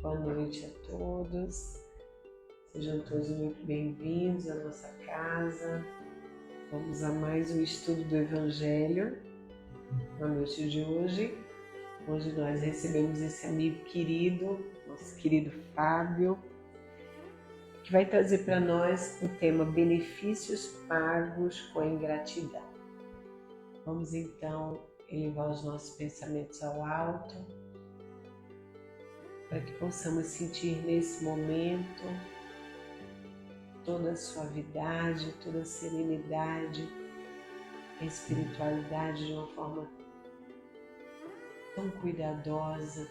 Boa noite a todos, sejam todos muito bem-vindos à nossa casa. Vamos a mais um estudo do Evangelho na noite de hoje. Hoje nós recebemos esse amigo querido, nosso querido Fábio, que vai trazer para nós o tema benefícios pagos com a ingratidão. Vamos então elevar os nossos pensamentos ao alto, para que possamos sentir nesse momento toda a suavidade, toda a serenidade, a espiritualidade de uma forma tão cuidadosa.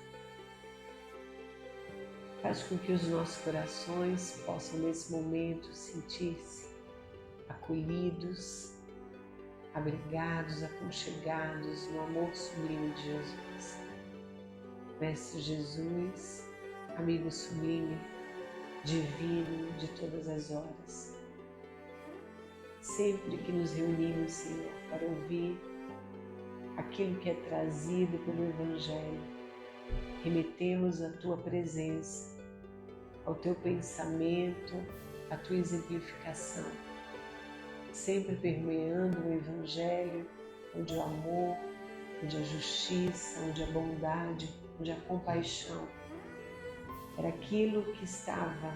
Faz com que os nossos corações possam nesse momento sentir-se acolhidos, abrigados, aconchegados no amor sublime de Jesus. Mestre Jesus, amigo sublime, divino de todas as horas. Sempre que nos reunimos, Senhor, para ouvir aquilo que é trazido pelo Evangelho, remetemos à Tua presença, ao Teu pensamento, à Tua exemplificação, sempre permeando o Evangelho, onde o amor, onde a justiça, onde a bondade, onde a compaixão era aquilo que estava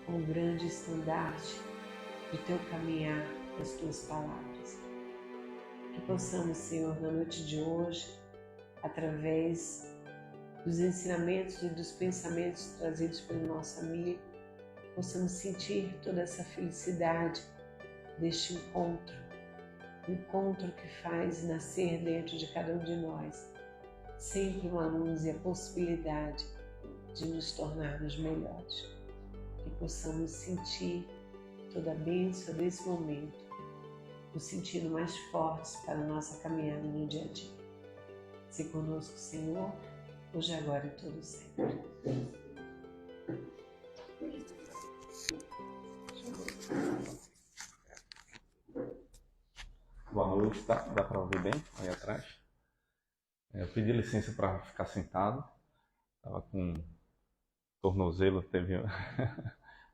com o grande estandarte do Teu caminhar, das Tuas palavras. Que possamos, Senhor, na noite de hoje, através dos ensinamentos e dos pensamentos trazidos pelo nosso amigo, possamos sentir toda essa felicidade deste encontro, um encontro que faz nascer dentro de cada um de nós sempre uma luz e a possibilidade de nos tornarmos melhores. Que possamos sentir toda a bênção desse momento, nos sentindo mais fortes para a nossa caminhada no dia a dia. Se conosco, Senhor, hoje, agora e todo sempre. Boa noite, dá para ouvir bem aí atrás? Eu pedi licença para ficar sentado, estava com tornozelo, teve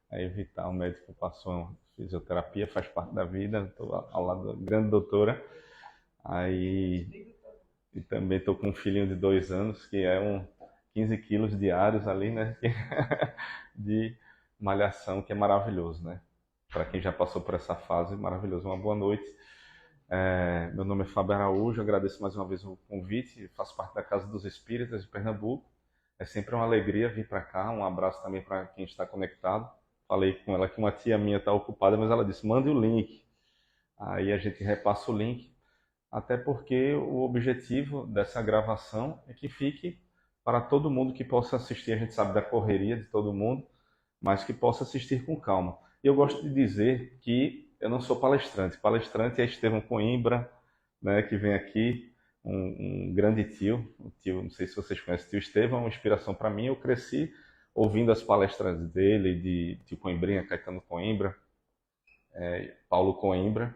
a evitar, o médico passou uma fisioterapia, faz parte da vida, estou ao lado da grande doutora, aí e também estou com um filhinho de 2 anos, que é 15 quilos diários ali, né, de malhação, que é maravilhoso, né, para quem já passou por essa fase, maravilhoso. Uma boa noite. Meu nome é Fábio Araújo, agradeço mais uma vez o convite, faço parte da Casa dos Espíritas de Pernambuco. É sempre uma alegria vir para cá, um abraço também para quem está conectado. Falei com ela que uma tia minha está ocupada, mas ela disse, mande o link. Aí a gente repassa o link, até porque o objetivo dessa gravação é que fique para todo mundo que possa assistir. A gente sabe da correria de todo mundo, mas que possa assistir com calma. E eu gosto de dizer que eu não sou palestrante. Palestrante é Estevão Coimbra, né, que vem aqui, um grande tio, não sei se vocês conhecem, o tio Estevão, é uma inspiração para mim. Eu cresci ouvindo as palestras dele, de tio Coimbrinha, Caetano Coimbra, Paulo Coimbra.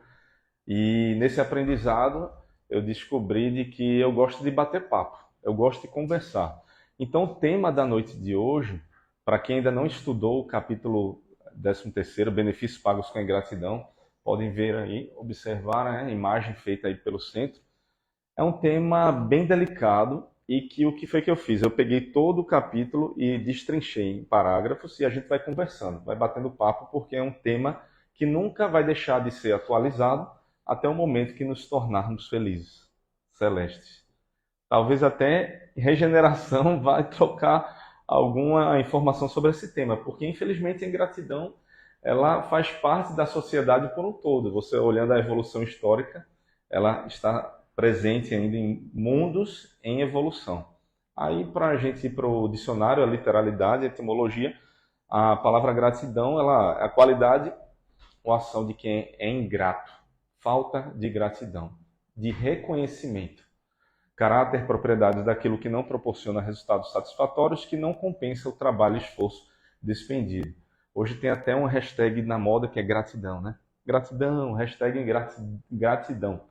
E nesse aprendizado eu descobri de que eu gosto de bater papo, eu gosto de conversar. Então o tema da noite de hoje, para quem ainda não estudou o capítulo 13º, Benefícios Pagos com a Ingratidão, podem ver aí, observar, né, a imagem feita aí pelo centro. É um tema bem delicado e que o que foi que eu fiz? Eu peguei todo o capítulo e destrinchei em parágrafos e a gente vai conversando, vai batendo papo, porque é um tema que nunca vai deixar de ser atualizado até o momento que nos tornarmos felizes, celestes. Talvez até regeneração vai trocar alguma informação sobre esse tema, porque infelizmente a ingratidão ela faz parte da sociedade por um todo. Você olhando a evolução histórica, ela está presente ainda em mundos em evolução. Aí, para a gente ir para o dicionário, a literalidade, a etimologia, a palavra gratidão, ela é a qualidade ou ação de quem é ingrato, falta de gratidão, de reconhecimento, caráter, propriedades daquilo que não proporciona resultados satisfatórios, que não compensa o trabalho e esforço despendido. Hoje tem até uma hashtag na moda que é gratidão, né? Gratidão, hashtag gratidão.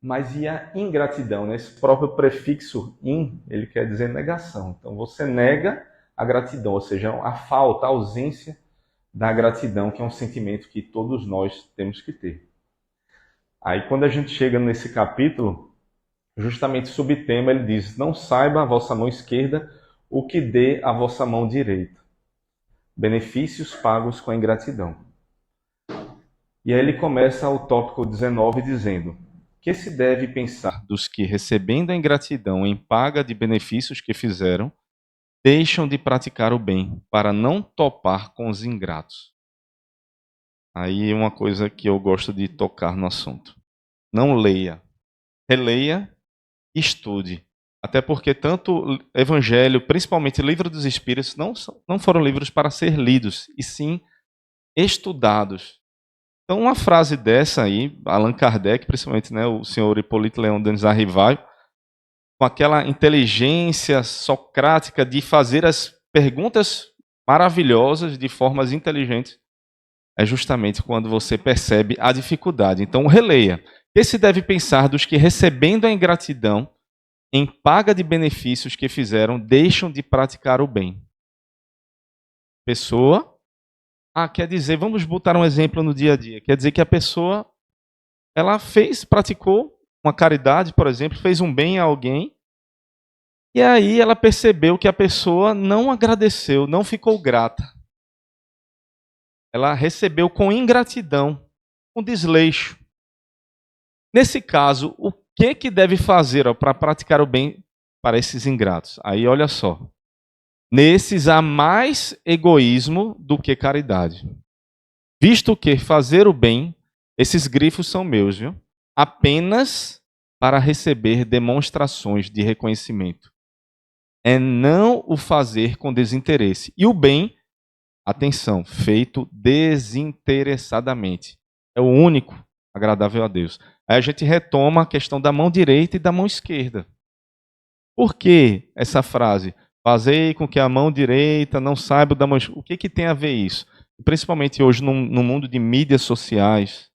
Mas e a ingratidão, né? Esse próprio prefixo in, ele quer dizer negação. Então você nega a gratidão, ou seja, a falta, a ausência da gratidão, que é um sentimento que todos nós temos que ter. Aí quando a gente chega nesse capítulo, justamente o subtema ele diz: não saiba a vossa mão esquerda o que dê a vossa mão direita. Benefícios pagos com a ingratidão. E aí ele começa o tópico 19 dizendo: que se deve pensar dos que, recebendo a ingratidão em paga de benefícios que fizeram, deixam de praticar o bem, para não topar com os ingratos. Aí é uma coisa que eu gosto de tocar no assunto. Não leia, releia, estude. Até porque tanto Evangelho, principalmente o Livro dos Espíritos, não foram livros para ser lidos, e sim estudados. Então uma frase dessa aí, Allan Kardec, principalmente, né, o senhor Hipólito Leão Denis Arrival, com aquela inteligência socrática de fazer as perguntas maravilhosas de formas inteligentes, é justamente quando você percebe a dificuldade. Então, releia. Que se deve pensar dos que, recebendo a ingratidão, em paga de benefícios que fizeram, deixam de praticar o bem. Pessoa, quer dizer, vamos botar um exemplo no dia a dia. Quer dizer que a pessoa, ela praticou uma caridade, por exemplo, fez um bem a alguém, e aí ela percebeu que a pessoa não agradeceu, não ficou grata. Ela recebeu com ingratidão, com desleixo. Nesse caso, o que deve fazer para praticar o bem para esses ingratos? Aí, olha só. Nesses há mais egoísmo do que caridade. Visto que fazer o bem, esses grifos são meus, viu? Apenas para receber demonstrações de reconhecimento. É não o fazer com desinteresse. E o bem, atenção, feito desinteressadamente. É o único agradável a Deus. Aí a gente retoma a questão da mão direita e da mão esquerda. Por que essa frase? Fazei com que a mão direita não saiba da mão esquerda. O que tem a ver isso? Principalmente hoje no mundo de mídias sociais,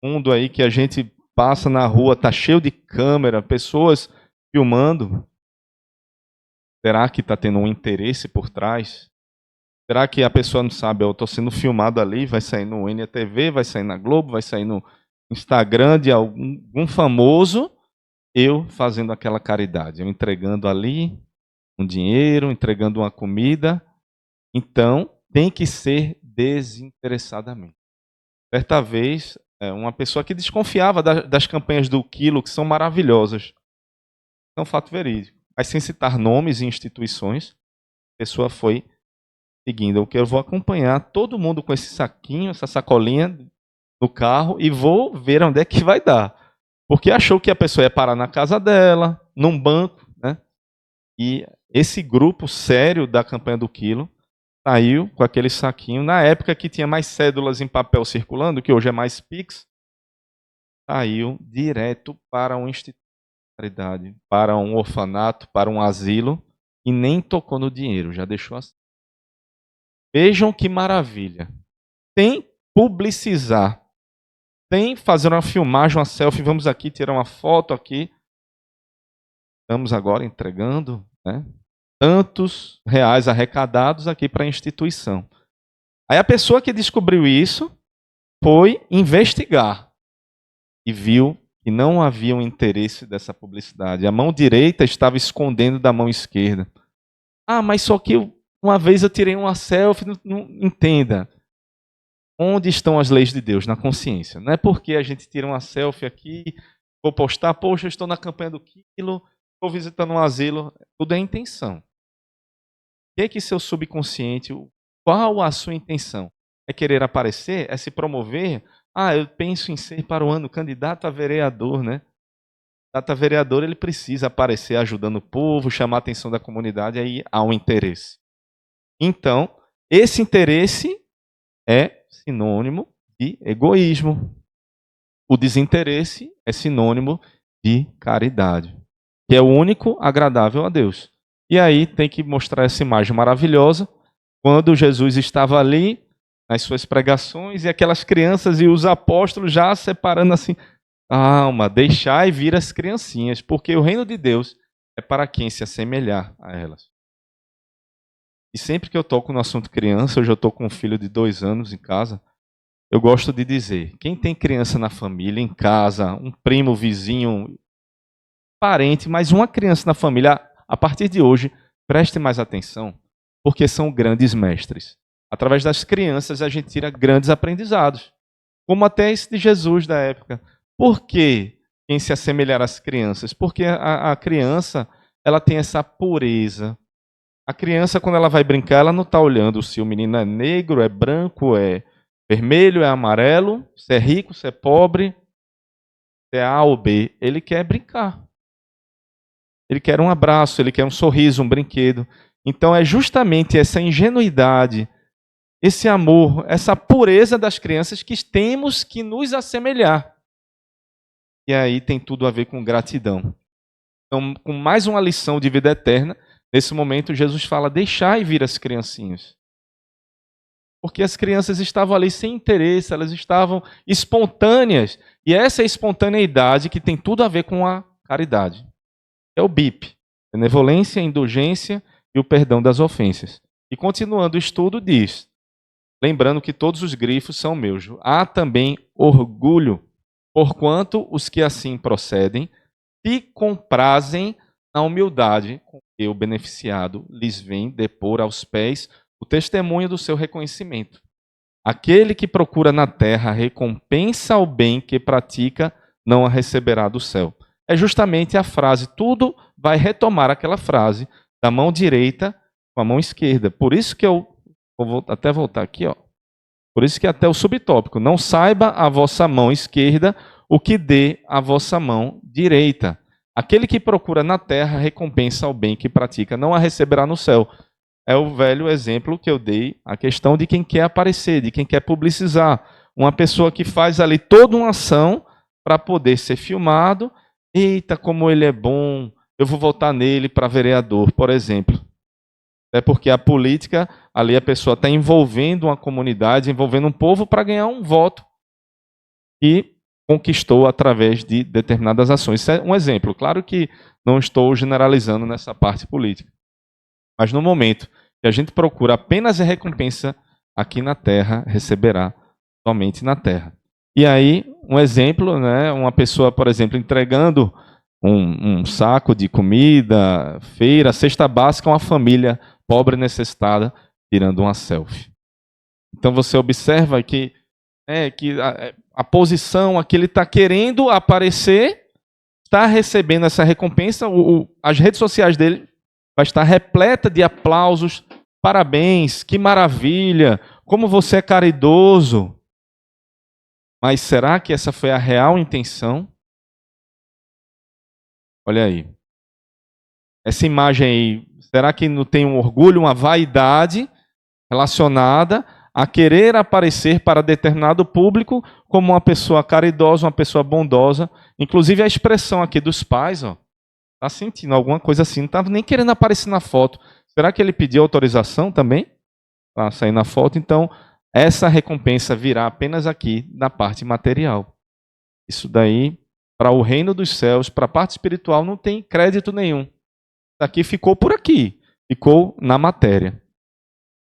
mundo aí que a gente passa na rua, tá cheio de câmera, pessoas filmando. Será que está tendo um interesse por trás? Será que a pessoa não sabe, eu estou sendo filmado ali, vai sair no NTV, vai sair na Globo, vai sair no Instagram de algum famoso, eu fazendo aquela caridade, eu entregando ali um dinheiro, entregando uma comida. Então, tem que ser desinteressadamente. Certa vez, uma pessoa que desconfiava das campanhas do Quilo, que são maravilhosas, é um fato verídico, mas sem citar nomes e instituições, a pessoa foi seguindo, eu vou acompanhar todo mundo com esse saquinho, essa sacolinha no carro e vou ver onde é que vai dar. Porque achou que a pessoa ia parar na casa dela, num banco, né? E esse grupo sério da campanha do Quilo saiu com aquele saquinho, na época que tinha mais cédulas em papel circulando, que hoje é mais Pix, saiu direto para um instituto de caridade, para um orfanato, para um asilo, e nem tocou no dinheiro, já deixou assim. Vejam que maravilha. Sem publicizar, sem fazer uma filmagem, uma selfie, vamos aqui tirar uma foto aqui. Estamos agora entregando, né, tantos reais arrecadados aqui para a instituição. Aí a pessoa que descobriu isso foi investigar e viu que não havia um interesse dessa publicidade. A mão direita estava escondendo da mão esquerda. Mas só que uma vez eu tirei uma selfie, não entenda. Onde estão as leis de Deus? Na consciência. Não é porque a gente tira uma selfie aqui, vou postar, poxa, eu estou na campanha do Quilo, estou visitando um asilo. Tudo é intenção. O que é que seu subconsciente, qual a sua intenção? É querer aparecer? É se promover? Eu penso em ser para o ano candidato a vereador, né? Candidato a vereador, ele precisa aparecer ajudando o povo, chamar a atenção da comunidade, aí há um interesse. Então, esse interesse é sinônimo de egoísmo. O desinteresse é sinônimo de caridade, que é o único agradável a Deus. E aí tem que mostrar essa imagem maravilhosa, quando Jesus estava ali, nas suas pregações, e aquelas crianças e os apóstolos já separando assim, calma, deixai vir as criancinhas, porque o reino de Deus é para quem se assemelhar a elas. E sempre que eu toco no assunto criança, hoje eu estou com um filho de 2 anos em casa, eu gosto de dizer, quem tem criança na família, em casa, um primo, vizinho, parente, mas uma criança na família, a partir de hoje, preste mais atenção, porque são grandes mestres. Através das crianças a gente tira grandes aprendizados, como até esse de Jesus da época. Por que quem se assemelhar às crianças? Porque a criança, ela tem essa pureza. A criança, quando ela vai brincar, ela não está olhando se o menino é negro, é branco, é vermelho, é amarelo, se é rico, se é pobre, se é A ou B. Ele quer brincar. Ele quer um abraço, ele quer um sorriso, um brinquedo. Então é justamente essa ingenuidade, esse amor, essa pureza das crianças que temos que nos assemelhar. E aí tem tudo a ver com gratidão. Então, com mais uma lição de vida eterna, nesse momento Jesus fala, deixai vir as criancinhas. Porque as crianças estavam ali sem interesse, elas estavam espontâneas. E essa é a espontaneidade que tem tudo a ver com a caridade. É o BIP, benevolência, indulgência e o perdão das ofensas. E continuando o estudo diz, lembrando que todos os grifos são meus, há também orgulho, porquanto os que assim procedem se comprazem na humildade com que o beneficiado lhes vem depor aos pés o testemunho do seu reconhecimento. Aquele que procura na terra recompensa ao bem que pratica, não a receberá do céu. É justamente a frase, tudo vai retomar aquela frase da mão direita com a mão esquerda. Por isso que eu vou até voltar aqui, ó. Por isso que até o subtópico, não saiba a vossa mão esquerda o que dê a vossa mão direita. Aquele que procura na terra recompensa ao bem que pratica, não a receberá no céu. É o velho exemplo que eu dei, a questão de quem quer aparecer, de quem quer publicizar. Uma pessoa que faz ali toda uma ação para poder ser filmado. Eita, como ele é bom, eu vou votar nele para vereador, por exemplo. É porque a política, ali a pessoa está envolvendo uma comunidade, envolvendo um povo para ganhar um voto. E conquistou através de determinadas ações. Isso é um exemplo. Claro que não estou generalizando nessa parte política. Mas no momento que a gente procura apenas a recompensa aqui na terra, receberá somente na terra. E aí, um exemplo, né, uma pessoa, por exemplo, entregando um saco de comida, feira, cesta básica, uma família pobre e necessitada, tirando uma selfie. Então você observa que a posição, a que ele está querendo aparecer, está recebendo essa recompensa, as redes sociais dele vai estar repleta de aplausos, parabéns, que maravilha, como você é caridoso. Mas será que essa foi a real intenção? Olha aí. Essa imagem aí, será que não tem um orgulho, uma vaidade relacionada a querer aparecer para determinado público como uma pessoa caridosa, uma pessoa bondosa? Inclusive a expressão aqui dos pais, ó, tá sentindo alguma coisa assim, não estava nem querendo aparecer na foto. Será que ele pediu autorização também para sair na foto? Então, essa recompensa virá apenas aqui na parte material. Isso daí, para o reino dos céus, para a parte espiritual, não tem crédito nenhum. Daqui ficou por aqui, ficou na matéria.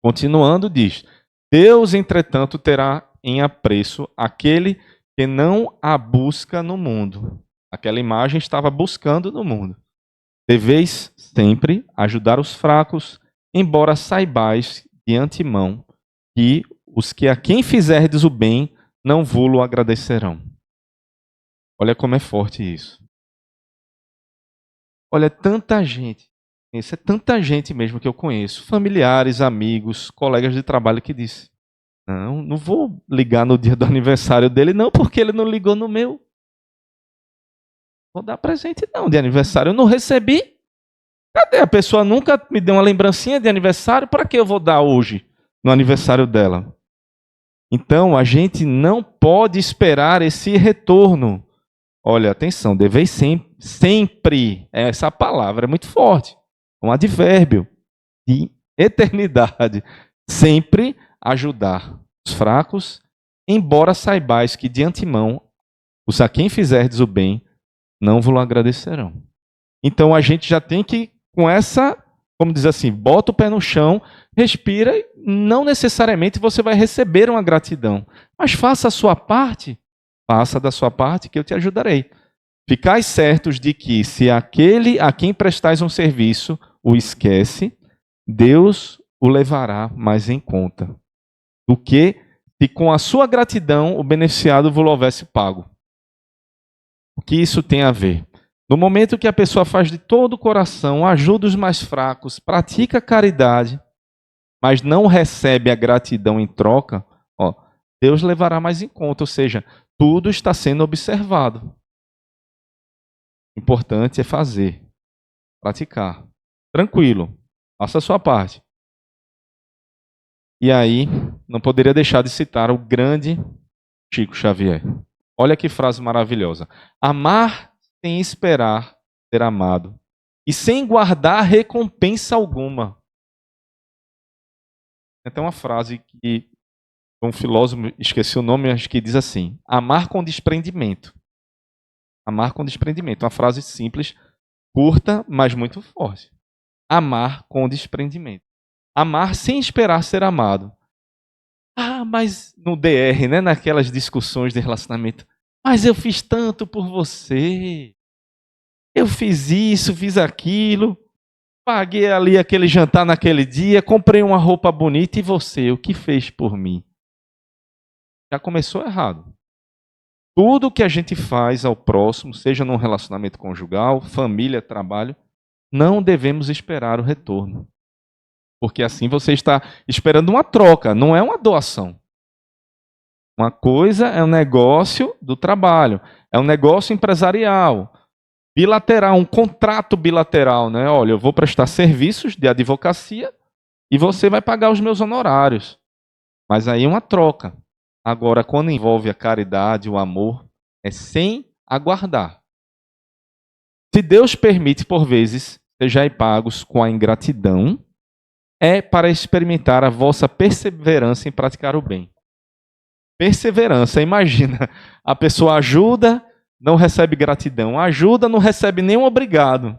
Continuando, diz, Deus, entretanto, terá em apreço aquele que não a busca no mundo. Aquela imagem estava buscando no mundo. Deveis sempre ajudar os fracos, embora saibais de antemão que os que a quem fizerdes o bem não vô-lo agradecerão. Olha como é forte isso. Olha, tanta gente, isso é tanta gente mesmo que eu conheço, familiares, amigos, colegas de trabalho que disse, não vou ligar no dia do aniversário dele, não, porque ele não ligou no meu. Vou dar presente não de aniversário, eu não recebi. Cadê? A pessoa nunca me deu uma lembrancinha de aniversário, para que eu vou dar hoje, no aniversário dela? Então, a gente não pode esperar esse retorno. Olha, atenção, deveis sempre, essa palavra é muito forte, um advérbio de eternidade, sempre ajudar os fracos, embora saibais que de antemão, os a quem fizerdes o bem, não vos agradecerão. Então a gente já tem que, com essa como diz assim, bota o pé no chão, respira, e não necessariamente você vai receber uma gratidão. Mas faça a sua parte, faça da sua parte que eu te ajudarei. Ficais certos de que se aquele a quem prestais um serviço o esquece, Deus o levará mais em conta do que se com a sua gratidão o beneficiado vos houvesse pago. O que isso tem a ver? No momento que a pessoa faz de todo o coração, ajuda os mais fracos, pratica a caridade, mas não recebe a gratidão em troca, ó, Deus levará mais em conta, ou seja, tudo está sendo observado. O importante é fazer, praticar. Tranquilo, faça a sua parte. E aí, não poderia deixar de citar o grande Chico Xavier. Olha que frase maravilhosa. Amar sem esperar ser amado e sem guardar recompensa alguma. Tem uma frase que um filósofo, esqueci o nome, acho que diz assim: amar com desprendimento. Amar com desprendimento. Uma frase simples, curta, mas muito forte. Amar com desprendimento. Amar sem esperar ser amado. Ah, mas no DR, né, naquelas discussões de relacionamento, mas eu fiz tanto por você. Eu fiz isso, fiz aquilo. Paguei ali aquele jantar naquele dia, comprei uma roupa bonita e você, o que fez por mim? Já começou errado. Tudo que a gente faz ao próximo, seja num relacionamento conjugal, família, trabalho, não devemos esperar o retorno. Porque assim você está esperando uma troca, não é uma doação. Uma coisa é um negócio do trabalho, é um negócio empresarial, bilateral, um contrato bilateral, né? Olha, eu vou prestar serviços de advocacia e você vai pagar os meus honorários. Mas aí é uma troca. Agora, quando envolve a caridade, o amor, é sem aguardar. Se Deus permite, por vezes, sejais pagos com a ingratidão, é para experimentar a vossa perseverança em praticar o bem. Perseverança, imagina, a pessoa ajuda, não recebe gratidão, ajuda, não recebe nenhum obrigado.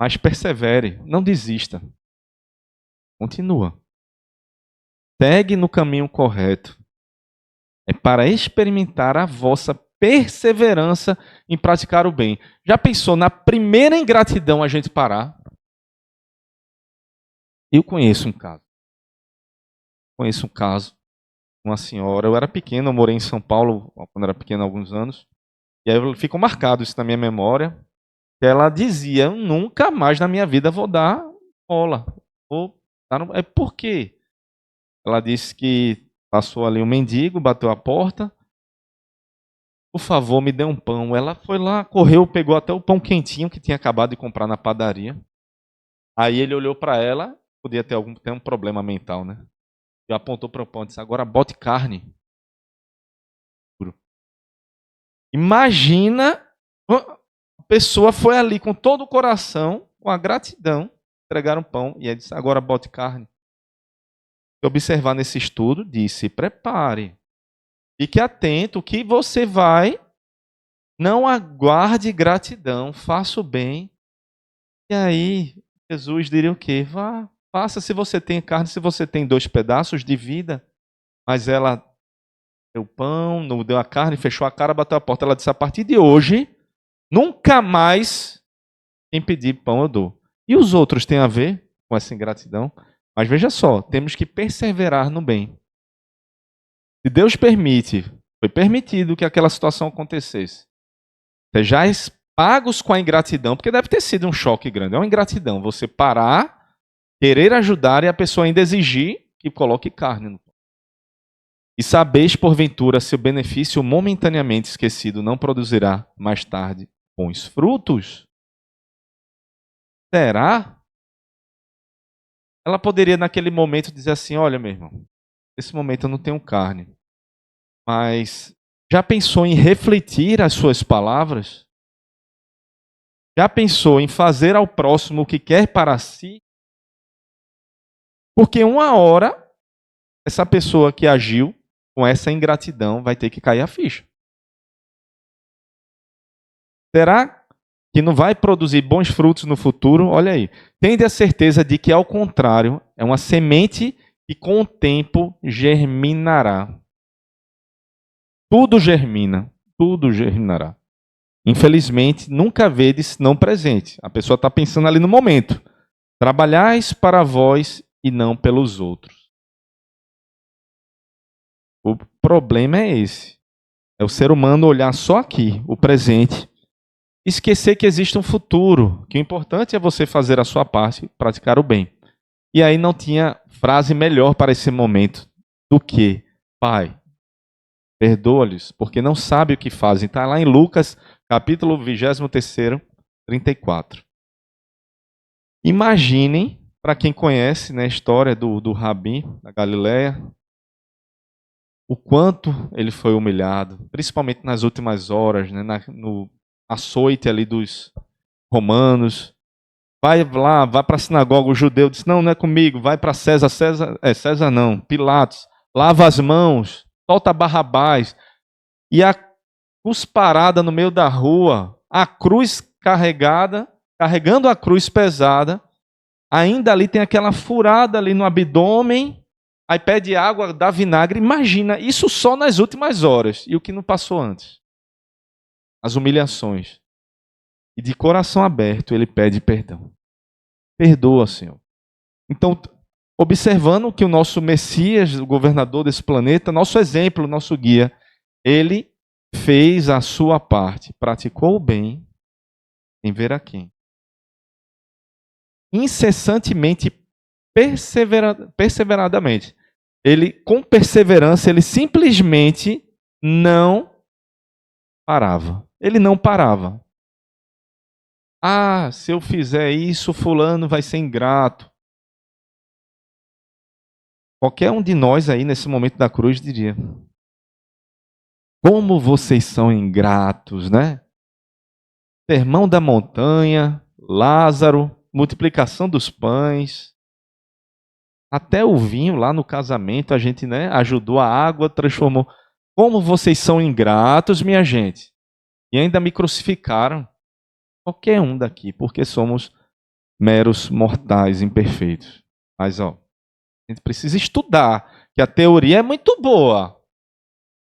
Mas persevere, não desista. Continua. Segue no caminho correto. É para experimentar a vossa perseverança em praticar o bem. Já pensou na primeira ingratidão a gente parar? Eu conheço um caso. Uma senhora, eu era pequeno, eu morei em São Paulo quando era pequeno há alguns anos, e aí ficou marcado isso na minha memória, que ela dizia, eu nunca mais na minha vida vou dar esmola. É por quê? Ela disse que passou ali um mendigo, bateu a porta, por favor, me dê um pão. Ela foi lá, correu, pegou até o pão quentinho que tinha acabado de comprar na padaria. Aí ele olhou para ela, podia ter um problema mental, né? E apontou para o pão e disse, agora bote carne. Imagina, a pessoa foi ali com todo o coração, com a gratidão, entregaram pão e ele disse, agora bote carne. Se observar nesse estudo, disse, prepare. Fique atento que você vai, não aguarde gratidão, faça o bem. E aí, Jesus diria o quê? Vá, faça se você tem carne, se você tem 2 pedaços de vida, mas ela deu pão, não deu a carne, fechou a cara, bateu a porta. Ela disse, a partir de hoje, nunca mais quem pedir pão eu dou. E os outros têm a ver com essa ingratidão? Mas veja só, temos que perseverar no bem. Se Deus permite, foi permitido que aquela situação acontecesse. Sejais pagos com a ingratidão, porque deve ter sido um choque grande. É uma ingratidão. Você parar, querer ajudar e a pessoa ainda exigir que coloque carne no pão. E sabeis, porventura, se o benefício momentaneamente esquecido não produzirá mais tarde bons frutos? Será? Ela poderia, naquele momento, dizer assim: olha, meu irmão, nesse momento eu não tenho carne, mas já pensou em refletir as suas palavras? Já pensou em fazer ao próximo o que quer para si? Porque uma hora, essa pessoa que agiu com essa ingratidão vai ter que cair a ficha. Será que não vai produzir bons frutos no futuro, olha aí, tende a certeza de que, ao contrário, é uma semente que com o tempo germinará. Tudo germina, tudo germinará. Infelizmente, nunca vedes não presente. A pessoa está pensando ali no momento. Trabalhais para vós e não pelos outros. O problema é esse. É o ser humano olhar só aqui, o presente, esquecer que existe um futuro, que o importante é você fazer a sua parte, praticar o bem. E aí não tinha frase melhor para esse momento do que: Pai, perdoa-lhes, porque não sabe o que fazem. Está lá em Lucas, capítulo 23, 34. Imaginem, para quem conhece, né, a história do Rabi, da Galileia, o quanto ele foi humilhado, principalmente nas últimas horas, né, no açoite ali dos romanos. Vai lá, vai para a sinagoga, o judeu disse: não, não é comigo, vai para César. César não, Pilatos, lava as mãos, solta Barrabás. E a cusparada no meio da rua, a cruz carregada, carregando a cruz pesada, ainda ali tem aquela furada ali no abdômen, aí pede água, dá vinagre. Imagina, isso só nas últimas horas. E o que não passou antes? As humilhações. E de coração aberto ele pede perdão. Perdoa, Senhor. Então, observando que o nosso Messias, o governador desse planeta, nosso exemplo, nosso guia, ele fez a sua parte, praticou o bem em ver a quem? Incessantemente, perseveradamente. Ele, com perseverança, ele simplesmente não parava. Ele não parava. Ah, se eu fizer isso, fulano vai ser ingrato. Qualquer um de nós aí, nesse momento da cruz, diria: como vocês são ingratos, né? Sermão da montanha, Lázaro, multiplicação dos pães. Até o vinho lá no casamento, a gente, né, ajudou, a água transformou. Como vocês são ingratos, minha gente. E ainda me crucificaram. Qualquer um daqui, porque somos meros mortais imperfeitos. Mas, ó, a gente precisa estudar, que a teoria é muito boa.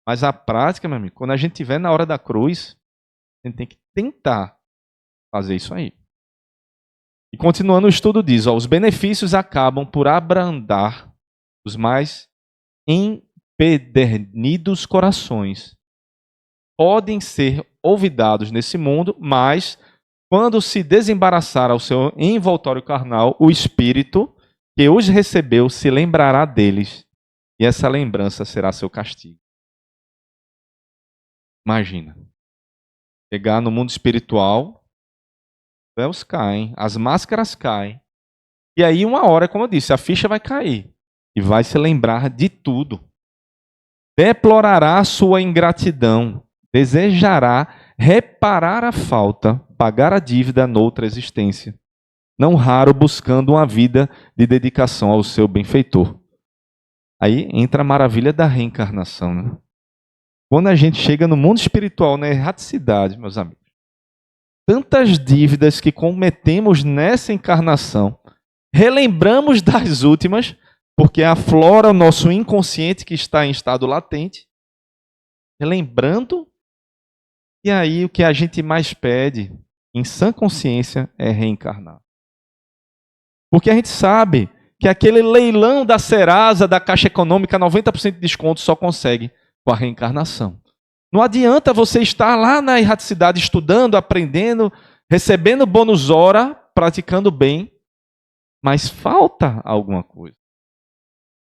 Mas a prática, meu amigo, quando a gente estiver na hora da cruz, a gente tem que tentar fazer isso aí. E continuando o estudo diz, ó, os benefícios acabam por abrandar os mais empedernidos corações. Podem ser olvidados nesse mundo, mas quando se desembaraçar ao seu envoltório carnal, o Espírito que os recebeu se lembrará deles, e essa lembrança será seu castigo. Imagina, chegar no mundo espiritual, os véus caem, as máscaras caem, e aí uma hora, como eu disse, a ficha vai cair, e vai se lembrar de tudo. Deplorará a sua ingratidão, desejará reparar a falta, pagar a dívida noutra existência, não raro buscando uma vida de dedicação ao seu benfeitor. Aí entra a maravilha da reencarnação, né? Quando a gente chega no mundo espiritual, na erraticidade, meus amigos, tantas dívidas que cometemos nessa encarnação, relembramos das últimas, porque aflora o nosso inconsciente que está em estado latente, relembrando, e aí o que a gente mais pede, em sã consciência, é reencarnar. Porque a gente sabe que aquele leilão da Serasa, da Caixa Econômica, 90% de desconto só consegue com a reencarnação. Não adianta você estar lá na erraticidade estudando, aprendendo, recebendo bônus hora, praticando bem, mas falta alguma coisa.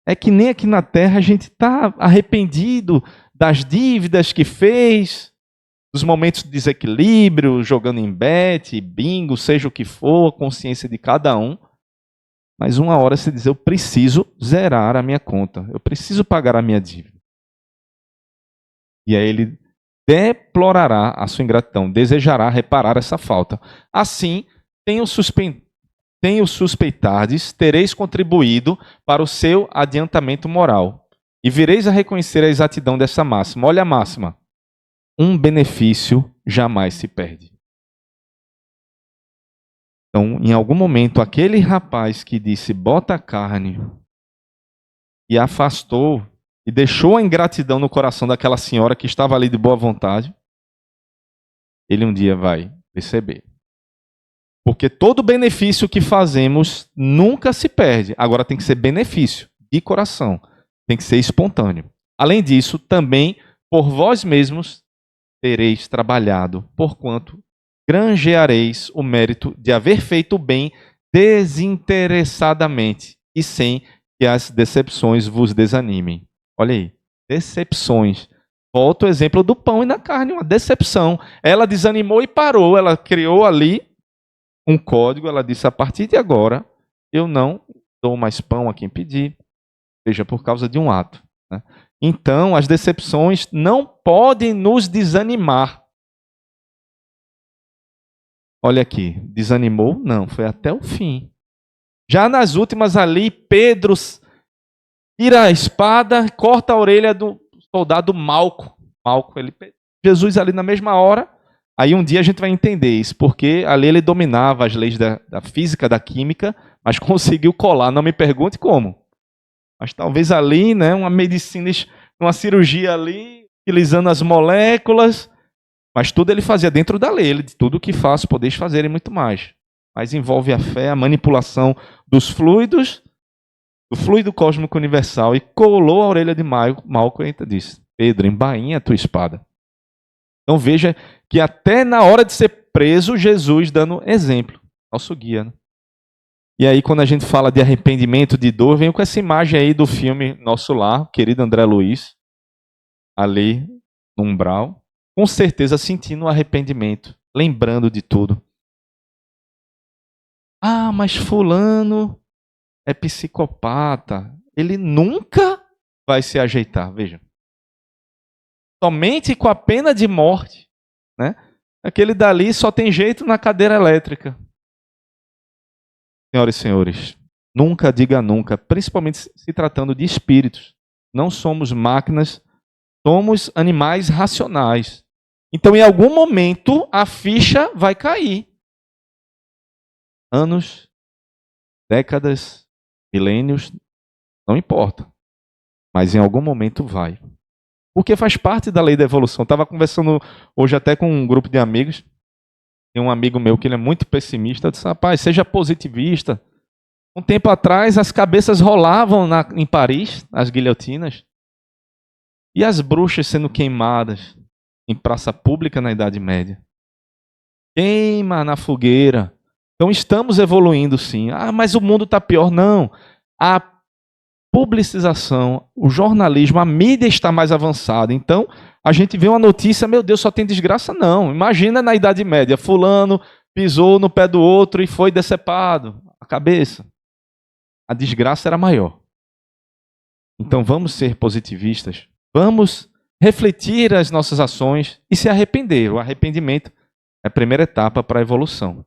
É que nem aqui na Terra a gente está arrependido das dívidas que fez, dos momentos de desequilíbrio, jogando em bet, bingo, seja o que for, a consciência de cada um. Mas uma hora você diz, eu preciso zerar a minha conta, eu preciso pagar a minha dívida. E aí ele deplorará a sua ingratidão, desejará reparar essa falta. Assim, tenho suspeitardes, tereis contribuído para o seu adiantamento moral. E vireis a reconhecer a exatidão dessa máxima. Olha a máxima. Um benefício jamais se perde. Então, em algum momento, aquele rapaz que disse, bota a carne, e afastou, e deixou a ingratidão no coração daquela senhora que estava ali de boa vontade, ele um dia vai perceber. Porque todo benefício que fazemos nunca se perde. Agora tem que ser benefício de coração. Tem que ser espontâneo. Além disso, também por vós mesmos tereis trabalhado, porquanto granjeareis o mérito de haver feito o bem desinteressadamente e sem que as decepções vos desanimem. Olha aí, decepções. Volta o exemplo do pão e da carne, uma decepção. Ela desanimou e parou, ela criou ali um código, ela disse, a partir de agora, eu não dou mais pão a quem pedir, seja por causa de um ato. Né? Então, as decepções não podem nos desanimar. Olha aqui, desanimou? Não, foi até o fim. Já nas últimas ali, Pedro tira a espada, corta a orelha do soldado Malco. Jesus ali na mesma hora. Aí um dia a gente vai entender isso, porque ali ele dominava as leis da física, da química, mas conseguiu colar. Não me pergunte como. Mas talvez ali, né, uma medicina, uma cirurgia ali, utilizando as moléculas, mas tudo ele fazia dentro da lei. Ele disse, tudo o que faço, podeis fazer e muito mais. Mas envolve a fé, a manipulação dos fluidos, do fluido cósmico universal, e colou a orelha de Malco e disse, Pedro, embainha a tua espada. Então veja que até na hora de ser preso, Jesus dando exemplo, nosso guia. Né? E aí quando a gente fala de arrependimento, de dor, vem com essa imagem aí do filme Nosso Lar, querido André Luiz, ali no umbral, com certeza sentindo o arrependimento, lembrando de tudo. Ah, mas fulano é psicopata, ele nunca vai se ajeitar, veja. Somente com a pena de morte, né? Aquele dali só tem jeito na cadeira elétrica. Senhoras e senhores, nunca diga nunca, principalmente se tratando de espíritos. Não somos máquinas, somos animais racionais. Então, em algum momento, a ficha vai cair. Anos, décadas, milênios, não importa. Mas em algum momento vai. Porque faz parte da lei da evolução. Estava conversando hoje até com um grupo de amigos. Tem um amigo meu que ele é muito pessimista. Eu disse, rapaz, seja positivista. Um tempo atrás, as cabeças rolavam em Paris, as guilhotinas. E as bruxas sendo queimadas em praça pública na Idade Média. Queima na fogueira. Então estamos evoluindo sim. Ah, mas o mundo está pior. Não. A publicização, o jornalismo, a mídia está mais avançada. Então, a gente vê uma notícia, meu Deus, só tem desgraça? Não. Imagina na Idade Média, fulano pisou no pé do outro e foi decepado a cabeça. A desgraça era maior. Então, vamos ser positivistas. Vamos refletir as nossas ações e se arrepender. O arrependimento é a primeira etapa para a evolução.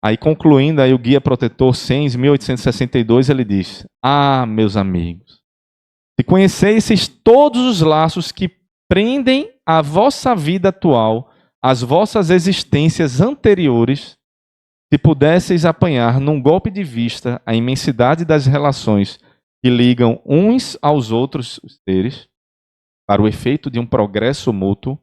Aí, concluindo, aí, o Guia Protetor 100, 1862, ele diz, ah, meus amigos, se conhecesseis todos os laços que prendem a vossa vida atual, as vossas existências anteriores, se pudesseis apanhar num golpe de vista a imensidade das relações que ligam uns aos outros os seres, para o efeito de um progresso mútuo,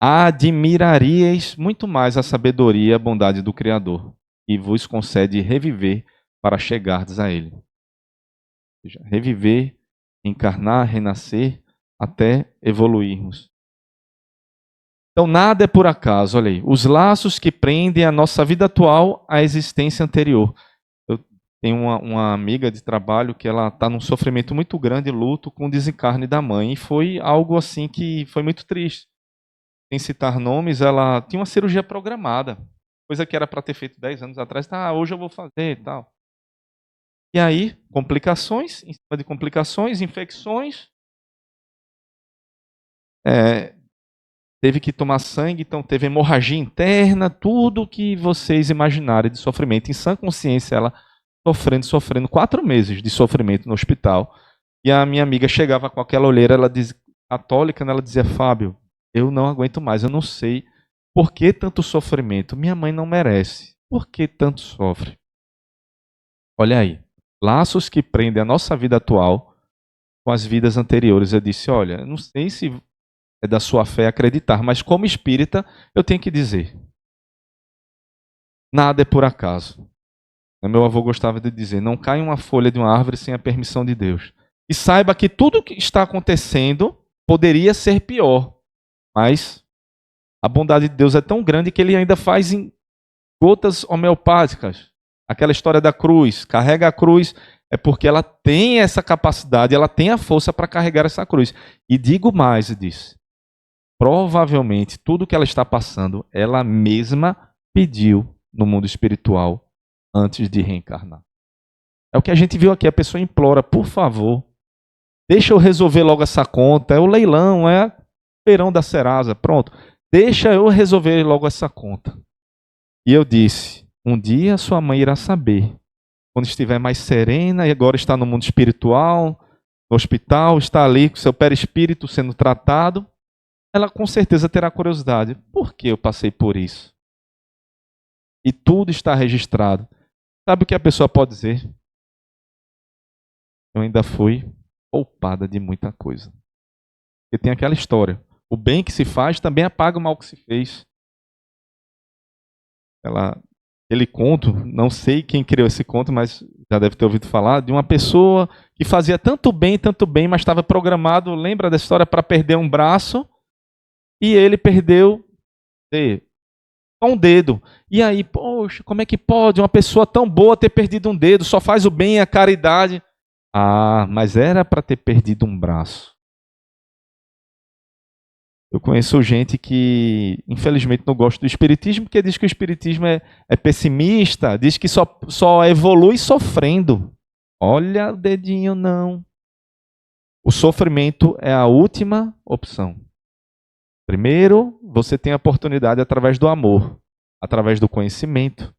admiraríeis muito mais a sabedoria e a bondade do Criador, e vos concede reviver para chegardes a Ele. Ou seja, reviver, encarnar, renascer, até evoluirmos. Então, nada é por acaso, olha aí. Os laços que prendem a nossa vida atual à existência anterior. Eu tenho uma amiga de trabalho que ela está num sofrimento muito grande, luto com o desencarne da mãe, e foi algo assim que foi muito triste. Sem citar nomes, ela tinha uma cirurgia programada, coisa que era para ter feito 10 anos atrás, hoje eu vou fazer e tal. E aí, complicações, em cima de complicações, infecções, teve que tomar sangue, então teve hemorragia interna, tudo que vocês imaginarem de sofrimento. Em sã consciência, ela sofrendo 4 meses de sofrimento no hospital. E a minha amiga chegava com aquela olheira, ela dizia, católica, ela dizia, Fábio, eu não aguento mais, eu não sei por que tanto sofrimento. Minha mãe não merece. Por que tanto sofre? Olha aí, laços que prendem a nossa vida atual com as vidas anteriores. Eu disse, olha, eu não sei se é da sua fé acreditar, mas como espírita eu tenho que dizer, nada é por acaso. Meu avô gostava de dizer, não cai uma folha de uma árvore sem a permissão de Deus. E saiba que tudo o que está acontecendo poderia ser pior, mas a bondade de Deus é tão grande que ele ainda faz em gotas homeopáticas. Aquela história da cruz, carrega a cruz, é porque ela tem essa capacidade, ela tem a força para carregar essa cruz. E digo mais, disse, provavelmente tudo que ela está passando, ela mesma pediu no mundo espiritual antes de reencarnar. É o que a gente viu aqui, a pessoa implora, por favor, deixa eu resolver logo essa conta, é o leilão, é o feirão da Serasa, pronto. Deixa eu resolver logo essa conta. E eu disse, um dia sua mãe irá saber, quando estiver mais serena e agora está no mundo espiritual, no hospital, está ali com seu perispírito sendo tratado, ela com certeza terá curiosidade. Por que eu passei por isso? E tudo está registrado. Sabe o que a pessoa pode dizer? Eu ainda fui poupada de muita coisa. Porque tem aquela história. O bem que se faz também apaga o mal que se fez. Aquele conto, não sei quem criou esse conto, mas já deve ter ouvido falar, de uma pessoa que fazia tanto bem, mas estava programado, lembra da história, para perder um braço, e ele perdeu só um dedo. E aí, poxa, como é que pode uma pessoa tão boa ter perdido um dedo? Só faz o bem e a caridade. Ah, mas era para ter perdido um braço. Eu conheço gente que, infelizmente, não gosta do espiritismo, porque diz que o espiritismo é pessimista, diz que só evolui sofrendo. Olha o dedinho, não. O sofrimento é a última opção. Primeiro, você tem a oportunidade através do amor, através do conhecimento.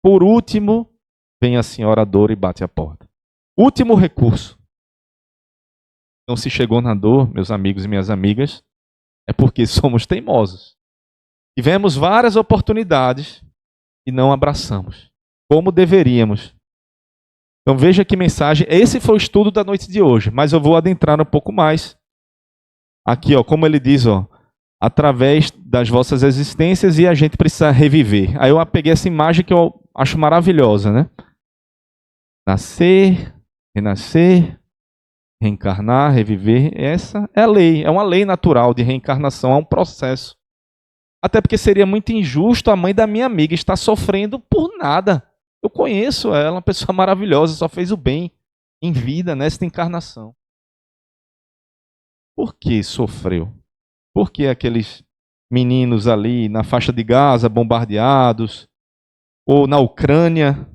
Por último, vem a senhora dor e bate a porta. Último recurso. Então, se chegou na dor, meus amigos e minhas amigas, é porque somos teimosos. Tivemos várias oportunidades e não abraçamos, como deveríamos. Então veja que mensagem. Esse foi o estudo da noite de hoje, mas eu vou adentrar um pouco mais. Aqui, ó, como ele diz, ó, através das vossas existências e a gente precisa reviver. Aí eu peguei essa imagem que eu acho maravilhosa, né? Nascer, renascer, reencarnar, reviver, essa é a lei, é uma lei natural de reencarnação, é um processo. Até porque seria muito injusto a mãe da minha amiga estar sofrendo por nada. Eu conheço ela, uma pessoa maravilhosa, só fez o bem em vida, nesta encarnação. Por que sofreu? Por que aqueles meninos ali na faixa de Gaza, bombardeados, ou na Ucrânia?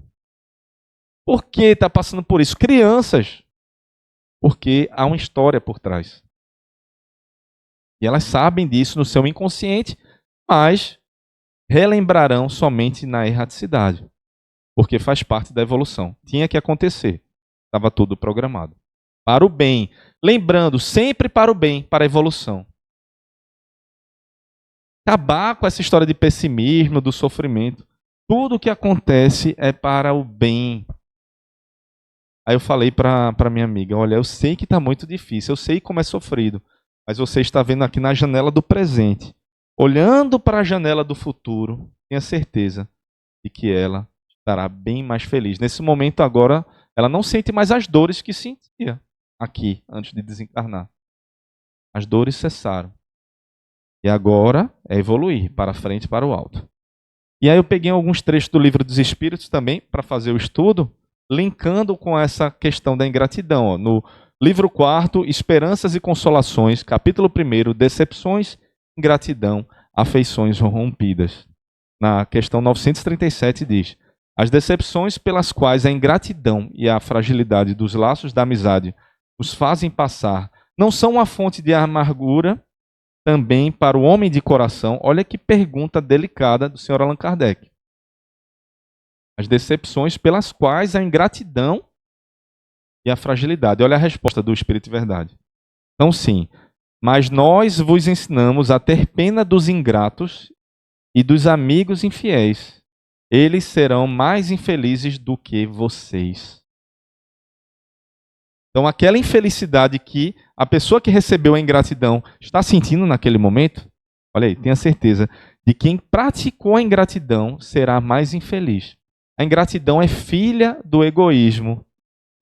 Por que está passando por isso? Crianças. Porque há uma história por trás. E elas sabem disso no seu inconsciente, mas relembrarão somente na erraticidade. Porque faz parte da evolução. Tinha que acontecer. Estava tudo programado. Para o bem. Lembrando, sempre para o bem, para a evolução. Acabar com essa história de pessimismo, do sofrimento. Tudo o que acontece é para o bem. Aí eu falei para minha amiga, olha, eu sei que está muito difícil, eu sei como é sofrido, mas você está vendo aqui na janela do presente. Olhando para a janela do futuro, tenha certeza de que ela estará bem mais feliz. Nesse momento agora, ela não sente mais as dores que sentia aqui, antes de desencarnar. As dores cessaram. E agora é evoluir para frente e para o alto. E aí eu peguei alguns trechos do Livro dos Espíritos também, para fazer o estudo, linkando com essa questão da ingratidão. Ó. No livro 4, Esperanças e Consolações, capítulo 1, Decepções, Ingratidão, Afeições Rompidas. Na questão 937 diz, as decepções pelas quais a ingratidão e a fragilidade dos laços da amizade nos fazem passar não são uma fonte de amargura também para o homem de coração? Olha que pergunta delicada do Sr. Allan Kardec. As decepções pelas quais a ingratidão e a fragilidade. Olha a resposta do Espírito de Verdade. Então, sim, mas nós vos ensinamos a ter pena dos ingratos e dos amigos infiéis. eles serão mais infelizes do que vocês. Então, aquela infelicidade que a pessoa que recebeu a ingratidão está sentindo naquele momento, olha aí, tenha certeza de que quem praticou a ingratidão será mais infeliz. A ingratidão é filha do egoísmo.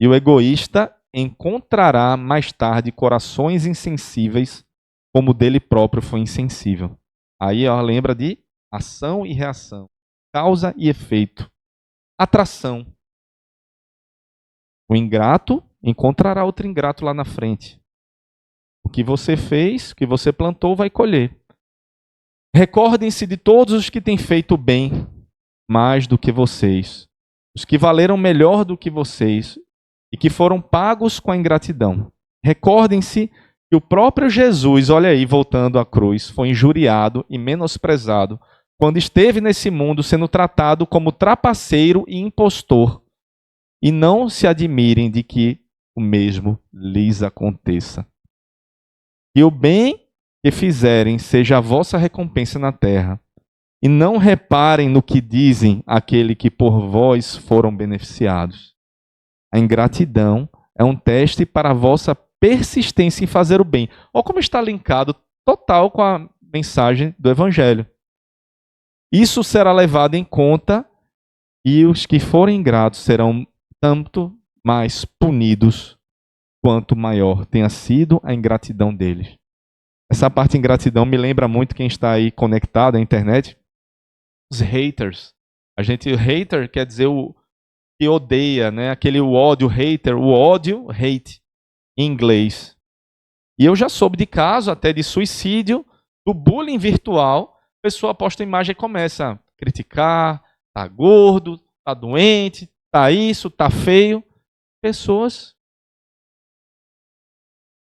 E o egoísta encontrará mais tarde corações insensíveis, como o dele próprio foi insensível. Aí lembra de ação e reação, causa e efeito, atração. O ingrato encontrará outro ingrato lá na frente. O que você fez, o que você plantou, vai colher. Recordem-se de todos os que têm feito bem mais do que vocês, os que valeram melhor do que vocês e que foram pagos com a ingratidão. Recordem-se que o próprio Jesus, olha aí, voltando à cruz, foi injuriado e menosprezado quando esteve nesse mundo sendo tratado como trapaceiro e impostor. E não se admirem de que o mesmo lhes aconteça. Que o bem que fizerem seja a vossa recompensa na terra. E não reparem no que dizem aquele que por vós foram beneficiados. A ingratidão é um teste para a vossa persistência em fazer o bem. Olha como está linkado total com a mensagem do Evangelho. Isso será levado em conta e os que forem ingratos serão tanto mais punidos quanto maior tenha sido a ingratidão deles. Essa parte de ingratidão me lembra muito quem está aí conectado à internet. Os haters. Hater quer dizer o que odeia, né? Aquele ódio, hater, o ódio, hate, em inglês. E eu já soube de caso até de suicídio, do bullying virtual. A pessoa posta a imagem e começa a criticar, tá gordo, tá doente, tá isso, tá feio. Pessoas.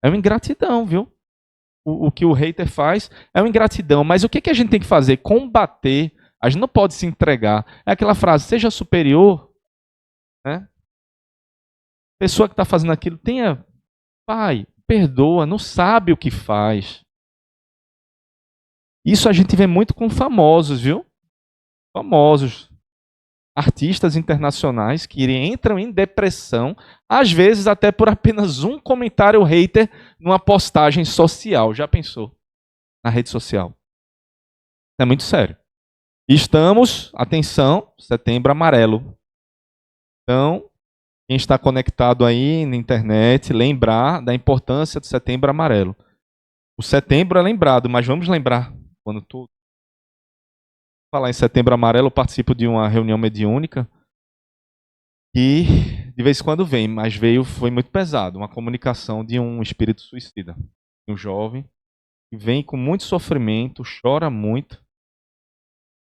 É uma ingratidão, viu? O que o hater faz é uma ingratidão. Mas o que a gente tem que fazer? Combater. A gente não pode se entregar. É aquela frase, seja superior. Né? Pessoa que está fazendo aquilo, tenha, pai, perdoa, não sabe o que faz. Isso a gente vê muito com famosos, viu? Famosos. Artistas internacionais que entram em depressão, às vezes até por apenas um comentário hater numa postagem social. Já pensou? Na rede social. É muito sério. Estamos, atenção, Setembro Amarelo. Então, quem está conectado aí na internet, lembrar da importância do Setembro Amarelo. O setembro é lembrado, mas vamos lembrar quando tudo. Falar em Setembro Amarelo, eu participo de uma reunião mediúnica e de vez em quando vem, mas foi muito pesado, uma comunicação de um espírito suicida, um jovem que vem com muito sofrimento, chora muito.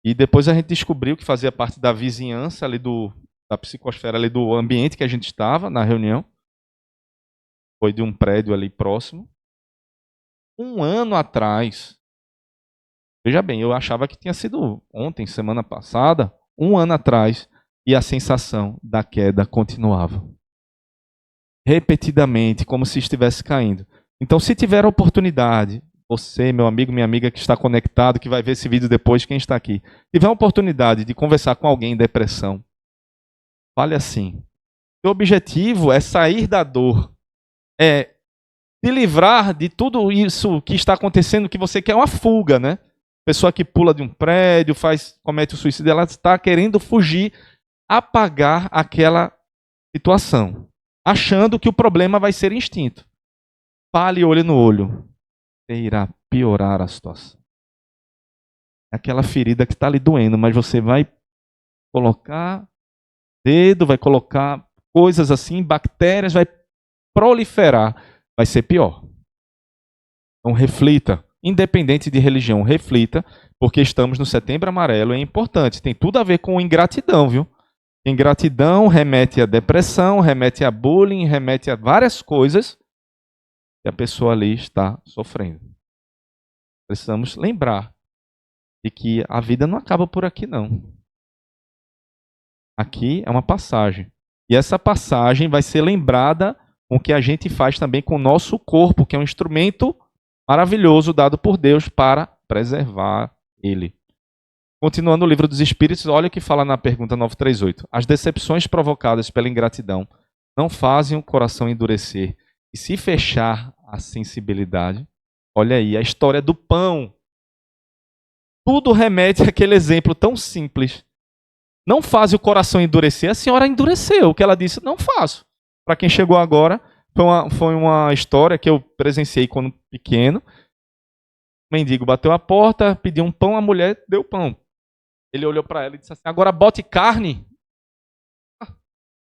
E depois a gente descobriu que fazia parte da vizinhança ali da psicosfera ali do ambiente que a gente estava na reunião. Foi de um prédio ali próximo. Um ano atrás, veja bem, eu achava que tinha sido ontem, semana passada, um ano atrás, e a sensação da queda continuava. Repetidamente, como se estivesse caindo. Então, se tiver a oportunidade, você, meu amigo, minha amiga que está conectado, que vai ver esse vídeo depois, quem está aqui, tiver a oportunidade de conversar com alguém em depressão, fale assim. O objetivo é sair da dor, é se livrar de tudo isso que está acontecendo, que você quer uma fuga, né? Pessoa que pula de um prédio, comete o suicídio, ela está querendo fugir, apagar aquela situação, achando que o problema vai ser extinto. Fale olho no olho, irá piorar a situação. É aquela ferida que está ali doendo, mas você vai colocar dedo, vai colocar coisas assim, bactérias, vai proliferar, vai ser pior. Então reflita, independente de religião, reflita, porque estamos no Setembro Amarelo, é importante, tem tudo a ver com ingratidão, viu? Ingratidão remete a depressão, remete a bullying, remete a várias coisas que a pessoa ali está sofrendo. Precisamos lembrar de que a vida não acaba por aqui, não. Aqui é uma passagem. E essa passagem vai ser lembrada com o que a gente faz também com o nosso corpo, que é um instrumento maravilhoso dado por Deus para preservar ele. Continuando o livro dos Espíritos, olha o que fala na pergunta 938. As decepções provocadas pela ingratidão não fazem o coração endurecer e se fechar à sensibilidade. Olha aí, a história do pão. Tudo remete àquele exemplo tão simples. Não faz o coração endurecer. A senhora endureceu. O que ela disse, não faço. Para quem chegou agora, foi uma história que eu presenciei quando pequeno. O mendigo bateu a porta, pediu um pão, a mulher deu pão. Ele olhou para ela e disse assim, agora bote carne.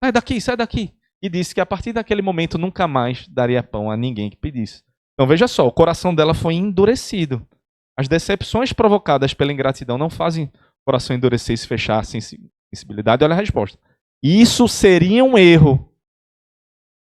Sai daqui, sai daqui. E disse que a partir daquele momento nunca mais daria pão a ninguém que pedisse. Então veja só, o coração dela foi endurecido. As decepções provocadas pela ingratidão não fazem o coração endurecer e se fechar a sensibilidade. Olha a resposta. Isso seria um erro.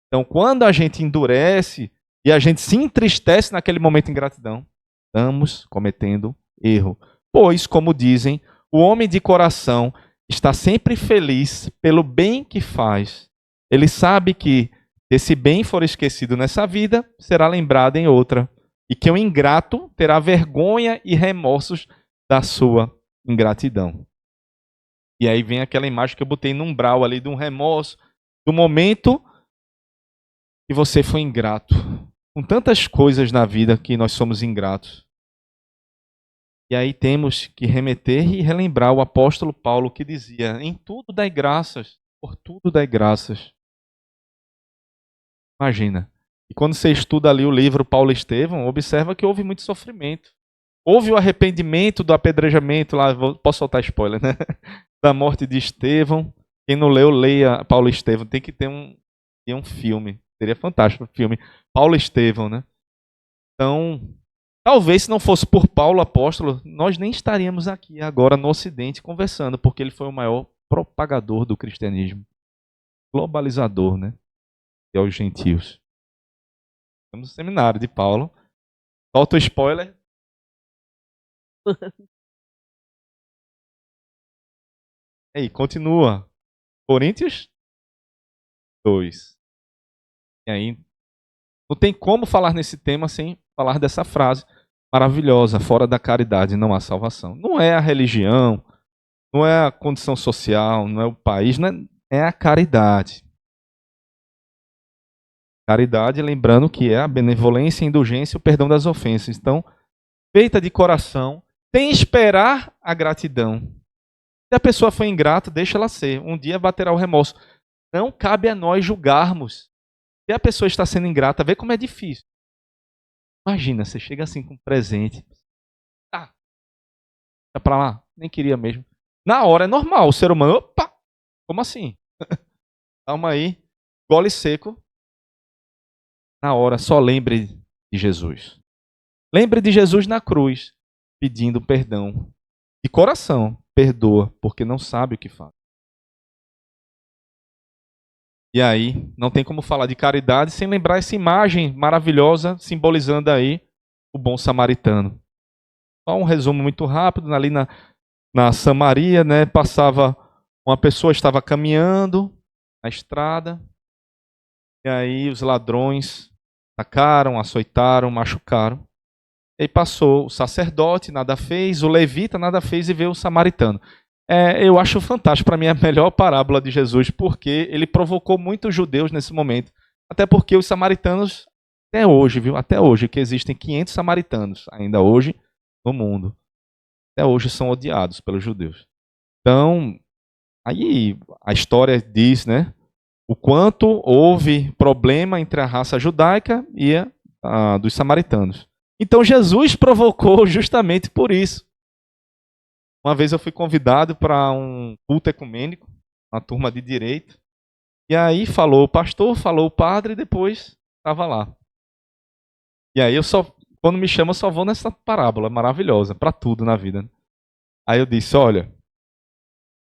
Então quando a gente endurece e a gente se entristece naquele momento de ingratidão, estamos cometendo erro. Pois, como dizem, o homem de coração está sempre feliz pelo bem que faz. Ele sabe que, se esse bem for esquecido nessa vida, será lembrado em outra. E que o ingrato terá vergonha e remorsos da sua ingratidão. E aí vem aquela imagem que eu botei no umbral ali, de um remorso, do momento que você foi ingrato. Com tantas coisas na vida que nós somos ingratos. E aí temos que remeter e relembrar o apóstolo Paulo que dizia, em tudo dai graças, por tudo dai graças. Imagina. E quando você estuda ali o livro Paulo e Estevão, observa que houve muito sofrimento. Houve o arrependimento do apedrejamento, lá, posso soltar spoiler, né? Da morte de Estevão. Quem não leu, leia Paulo e Estevão. Tem que ter um filme. Seria fantástico o filme. Paulo e Estevão, né? Então, talvez se não fosse por Paulo apóstolo, nós nem estaríamos aqui agora no Ocidente conversando, porque ele foi o maior propagador do cristianismo. Globalizador, né? E aos gentios. Estamos no seminário de Paulo. Solta o spoiler. Aí, continua. Coríntios 2. E aí, não tem como falar nesse tema sem falar dessa frase maravilhosa. Fora da caridade não há salvação. Não é a religião, não é a condição social, não é o país, é a caridade. Caridade, lembrando que é a benevolência, a indulgência e o perdão das ofensas. Então, feita de coração, sem esperar a gratidão. Se a pessoa foi ingrata, deixa ela ser. Um dia baterá o remorso. Não cabe a nós julgarmos. Se a pessoa está sendo ingrata, vê como é difícil. Imagina, você chega assim com um presente. Tá. Tá pra lá. Nem queria mesmo. Na hora é normal. O ser humano, opa! Como assim? Calma aí. Gole seco. Na hora, só lembre de Jesus. Lembre de Jesus na cruz, pedindo perdão. De coração, perdoa, porque não sabe o que faz. E aí, não tem como falar de caridade sem lembrar essa imagem maravilhosa, simbolizando aí o bom samaritano. Só um resumo muito rápido, ali na Samaria, né, passava uma pessoa, estava caminhando na estrada, e aí os ladrões atacaram, açoitaram, machucaram. E aí passou o sacerdote, nada fez, o levita nada fez e veio o samaritano. Eu acho fantástico, para mim é a melhor parábola de Jesus, porque ele provocou muitos judeus nesse momento. Até porque os samaritanos, até hoje, viu? Até hoje, que existem 500 samaritanos, ainda hoje, no mundo. Até hoje são odiados pelos judeus. Então, aí a história diz, né? O quanto houve problema entre a raça judaica e a dos samaritanos. Então Jesus provocou justamente por isso. Uma vez eu fui convidado para um culto ecumênico, uma turma de direito, e aí falou o pastor, falou o padre, e depois estava lá. E aí quando me chama, eu só vou nessa parábola maravilhosa, para tudo na vida. Aí eu disse, olha,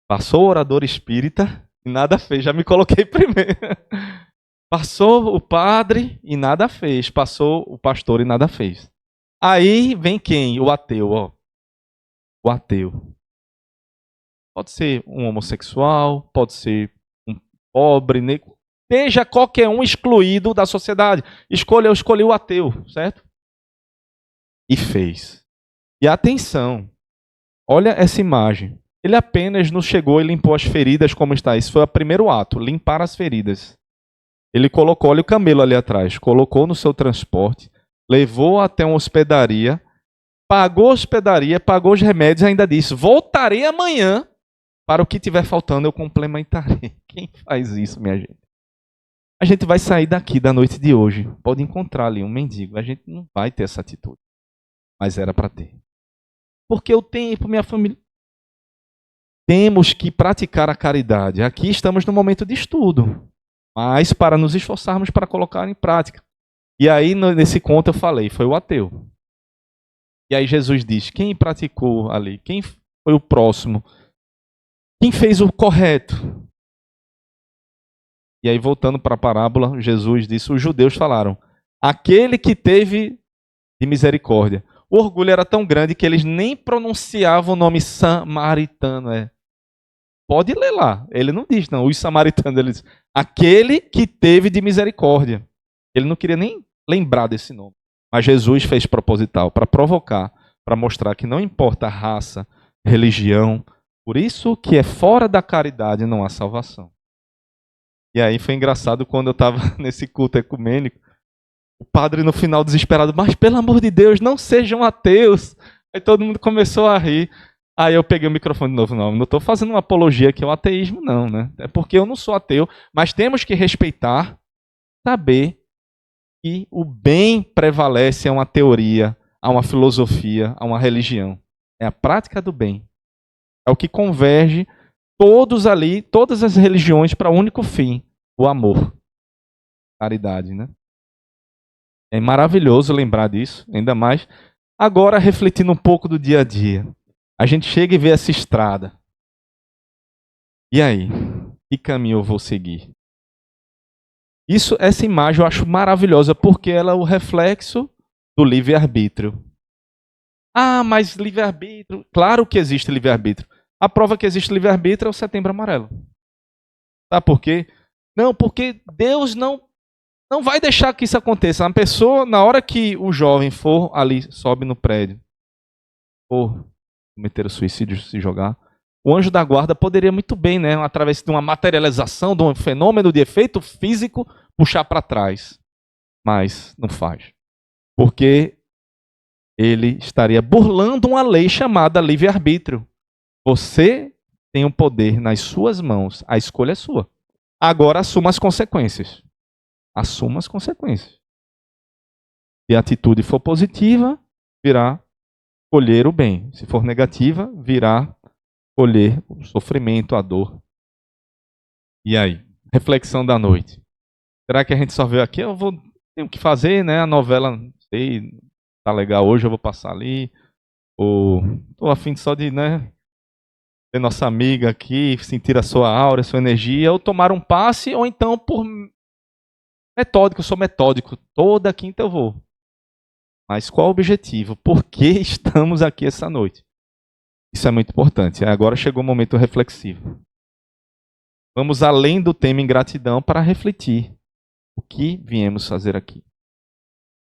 passou o orador espírita e nada fez, já me coloquei primeiro. Passou o padre e nada fez, passou o pastor e nada fez. Aí vem quem? O ateu, ó. O ateu. Pode ser um homossexual, pode ser um pobre, negro. Seja qualquer um excluído da sociedade. Eu escolhi o ateu, certo? E fez. E atenção, olha essa imagem. Ele apenas nos chegou e limpou as feridas como está. Isso foi o primeiro ato, limpar as feridas. Ele colocou, olha o camelo ali atrás, colocou no seu transporte, levou até uma hospedaria, pagou a hospedaria, pagou os remédios e ainda disse, voltarei amanhã para o que tiver faltando eu complementarei. Quem faz isso, minha gente? A gente vai sair daqui da noite de hoje, pode encontrar ali um mendigo, a gente não vai ter essa atitude, mas era para ter. Porque o tempo, minha família... Temos que praticar a caridade. Aqui estamos no momento de estudo, mas para nos esforçarmos para colocar em prática. E aí, nesse conto eu falei, foi o ateu. E aí Jesus diz, quem praticou ali? Quem foi o próximo? Quem fez o correto? E aí, voltando para a parábola, Jesus disse, os judeus falaram, aquele que teve de misericórdia. O orgulho era tão grande que eles nem pronunciavam o nome samaritano. Pode ler lá. Ele não diz, não. Os samaritanos, ele diz, aquele que teve de misericórdia. Ele não queria nem lembrar desse nome. Mas Jesus fez proposital, para provocar, para mostrar que não importa a raça, religião, por isso que é fora da caridade não há salvação. E aí foi engraçado quando eu estava nesse culto ecumênico, o padre no final desesperado, mas pelo amor de Deus, não sejam ateus. Aí todo mundo começou a rir. Aí eu peguei o microfone de novo, não estou fazendo uma apologia aqui ao ateísmo, não, né? É porque eu não sou ateu, mas temos que respeitar, saber que o bem prevalece a uma teoria, a uma filosofia, a uma religião. É a prática do bem. É o que converge todos ali, todas as religiões para o único fim, o amor. Caridade, né? É maravilhoso lembrar disso, ainda mais agora refletindo um pouco do dia a dia. A gente chega e vê essa estrada. E aí? Que caminho eu vou seguir? Essa imagem eu acho maravilhosa porque ela é o reflexo do livre-arbítrio. Ah, mas livre-arbítrio... Claro que existe livre-arbítrio. A prova que existe livre-arbítrio é o Setembro Amarelo. Sabe por quê? Não, porque Deus não vai deixar que isso aconteça. Uma pessoa, na hora que o jovem for ali, sobe no prédio, for cometer o suicídio, se jogar, o anjo da guarda poderia muito bem, né, através de uma materialização, de um fenômeno de efeito físico, puxar para trás. Mas não faz. Porque ele estaria burlando uma lei chamada livre-arbítrio. Você tem um poder nas suas mãos, a escolha é sua. Agora assuma as consequências. Assuma as consequências. Se a atitude for positiva, virá colher o bem. Se for negativa, virá colher o sofrimento, a dor. E aí? Reflexão da noite. Será que a gente só veio aqui? Tenho que fazer, né? A novela, não sei, tá legal hoje, eu vou passar ali. Ou tô a fim só de, né, ter nossa amiga aqui, sentir a sua aura, a sua energia, ou tomar um passe, ou então por metódico, eu sou metódico, toda quinta eu vou. Mas qual o objetivo? Por que estamos aqui essa noite? Isso é muito importante. Agora chegou o momento reflexivo. Vamos além do tema ingratidão para refletir o que viemos fazer aqui.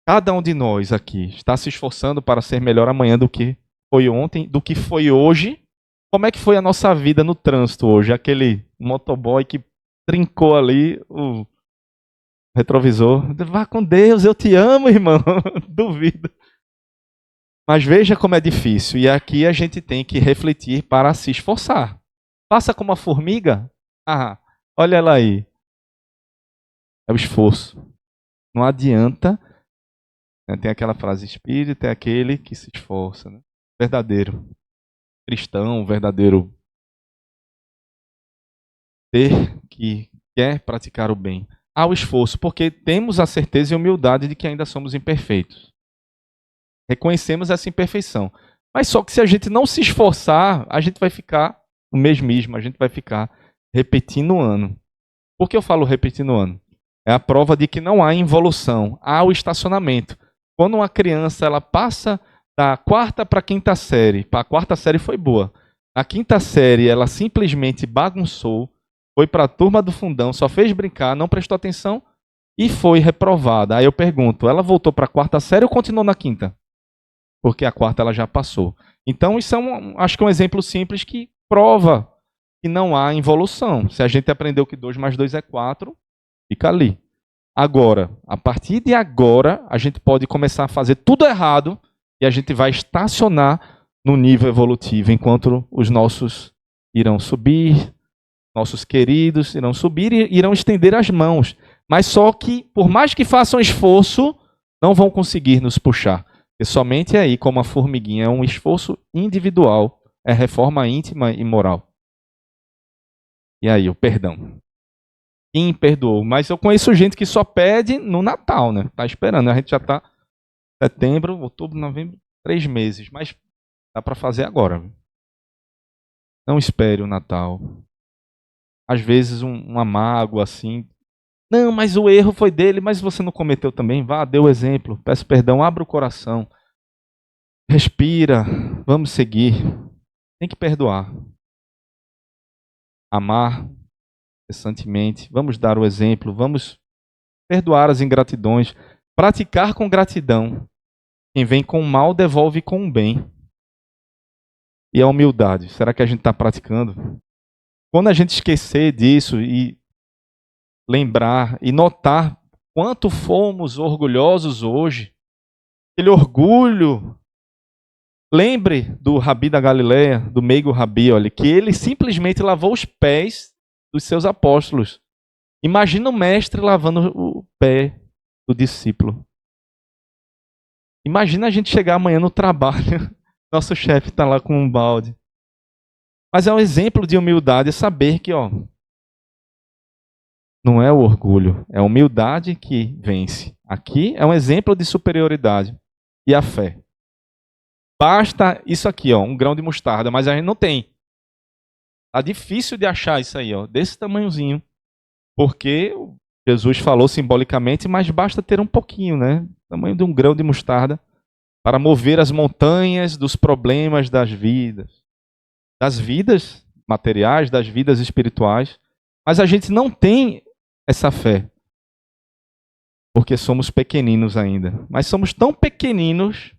Cada um de nós aqui está se esforçando para ser melhor amanhã do que foi ontem, do que foi hoje. Como é que foi a nossa vida no trânsito hoje? Aquele motoboy que trincou ali o retrovisor. Vá com Deus, eu te amo, irmão. Duvido. Mas veja como é difícil. E aqui a gente tem que refletir para se esforçar. Faça como a formiga. Ah, olha ela aí. É o esforço. Não adianta. Tem aquela frase, espírito é aquele que se esforça. Né? Verdadeiro cristão, verdadeiro ser que quer praticar o bem. Há o esforço, porque temos a certeza e humildade de que ainda somos imperfeitos. Reconhecemos essa imperfeição. Mas só que se a gente não se esforçar, a gente vai ficar no mesmismo, a gente vai ficar repetindo o ano. Por que eu falo repetindo o ano? É a prova de que não há involução, há o estacionamento. Quando uma criança ela passa da 4ª para a 5ª série, a 4ª série foi boa. A 5ª série ela simplesmente bagunçou, foi para a turma do fundão, só fez brincar, não prestou atenção e foi reprovada. Aí eu pergunto, ela voltou para a 4ª série ou continuou na 5ª? Porque a 4ª ela já passou. Então, isso acho que é um exemplo simples que prova que não há involução. Se a gente aprendeu que 2 mais 2 é 4, fica ali. Agora, a partir de agora, a gente pode começar a fazer tudo errado e a gente vai estacionar no nível evolutivo, enquanto os nossos irão subir, nossos queridos irão subir e irão estender as mãos. Mas só que, por mais que façam esforço, não vão conseguir nos puxar. E somente aí, como a formiguinha, é um esforço individual, é reforma íntima e moral. E aí, o perdão. Quem perdoou? Mas eu conheço gente que só pede no Natal, né? Tá esperando. A gente já tá setembro, outubro, novembro, 3 meses. Mas dá para fazer agora. Não espere o Natal. Às vezes uma mágoa assim. Não, mas o erro foi dele, mas você não cometeu também. Vá, dê o exemplo. Peço perdão, abra o coração. Respira. Vamos seguir. Tem que perdoar. Amar incessantemente. Vamos dar o exemplo. Vamos perdoar as ingratidões. Praticar com gratidão. Quem vem com o mal devolve com o bem. E a humildade. Será que a gente está praticando? Quando a gente esquecer disso e lembrar e notar quanto fomos orgulhosos hoje, aquele orgulho. Lembre do Rabi da Galileia, do meigo Rabi, olha, que ele simplesmente lavou os pés dos seus apóstolos. Imagina o mestre lavando o pé do discípulo. Imagina a gente chegar amanhã no trabalho, nosso chefe está lá com um balde. Mas é um exemplo de humildade, é saber que, não é o orgulho, é a humildade que vence. Aqui é um exemplo de superioridade e a fé. Basta isso aqui, um grão de mostarda, mas a gente não tem. Tá difícil de achar isso aí, desse tamanhozinho. Porque Jesus falou simbolicamente, mas basta ter um pouquinho, né? O tamanho de um grão de mostarda para mover as montanhas dos problemas das vidas materiais, das vidas espirituais. Mas a gente não tem essa fé, porque somos pequeninos ainda. Mas somos tão pequeninos.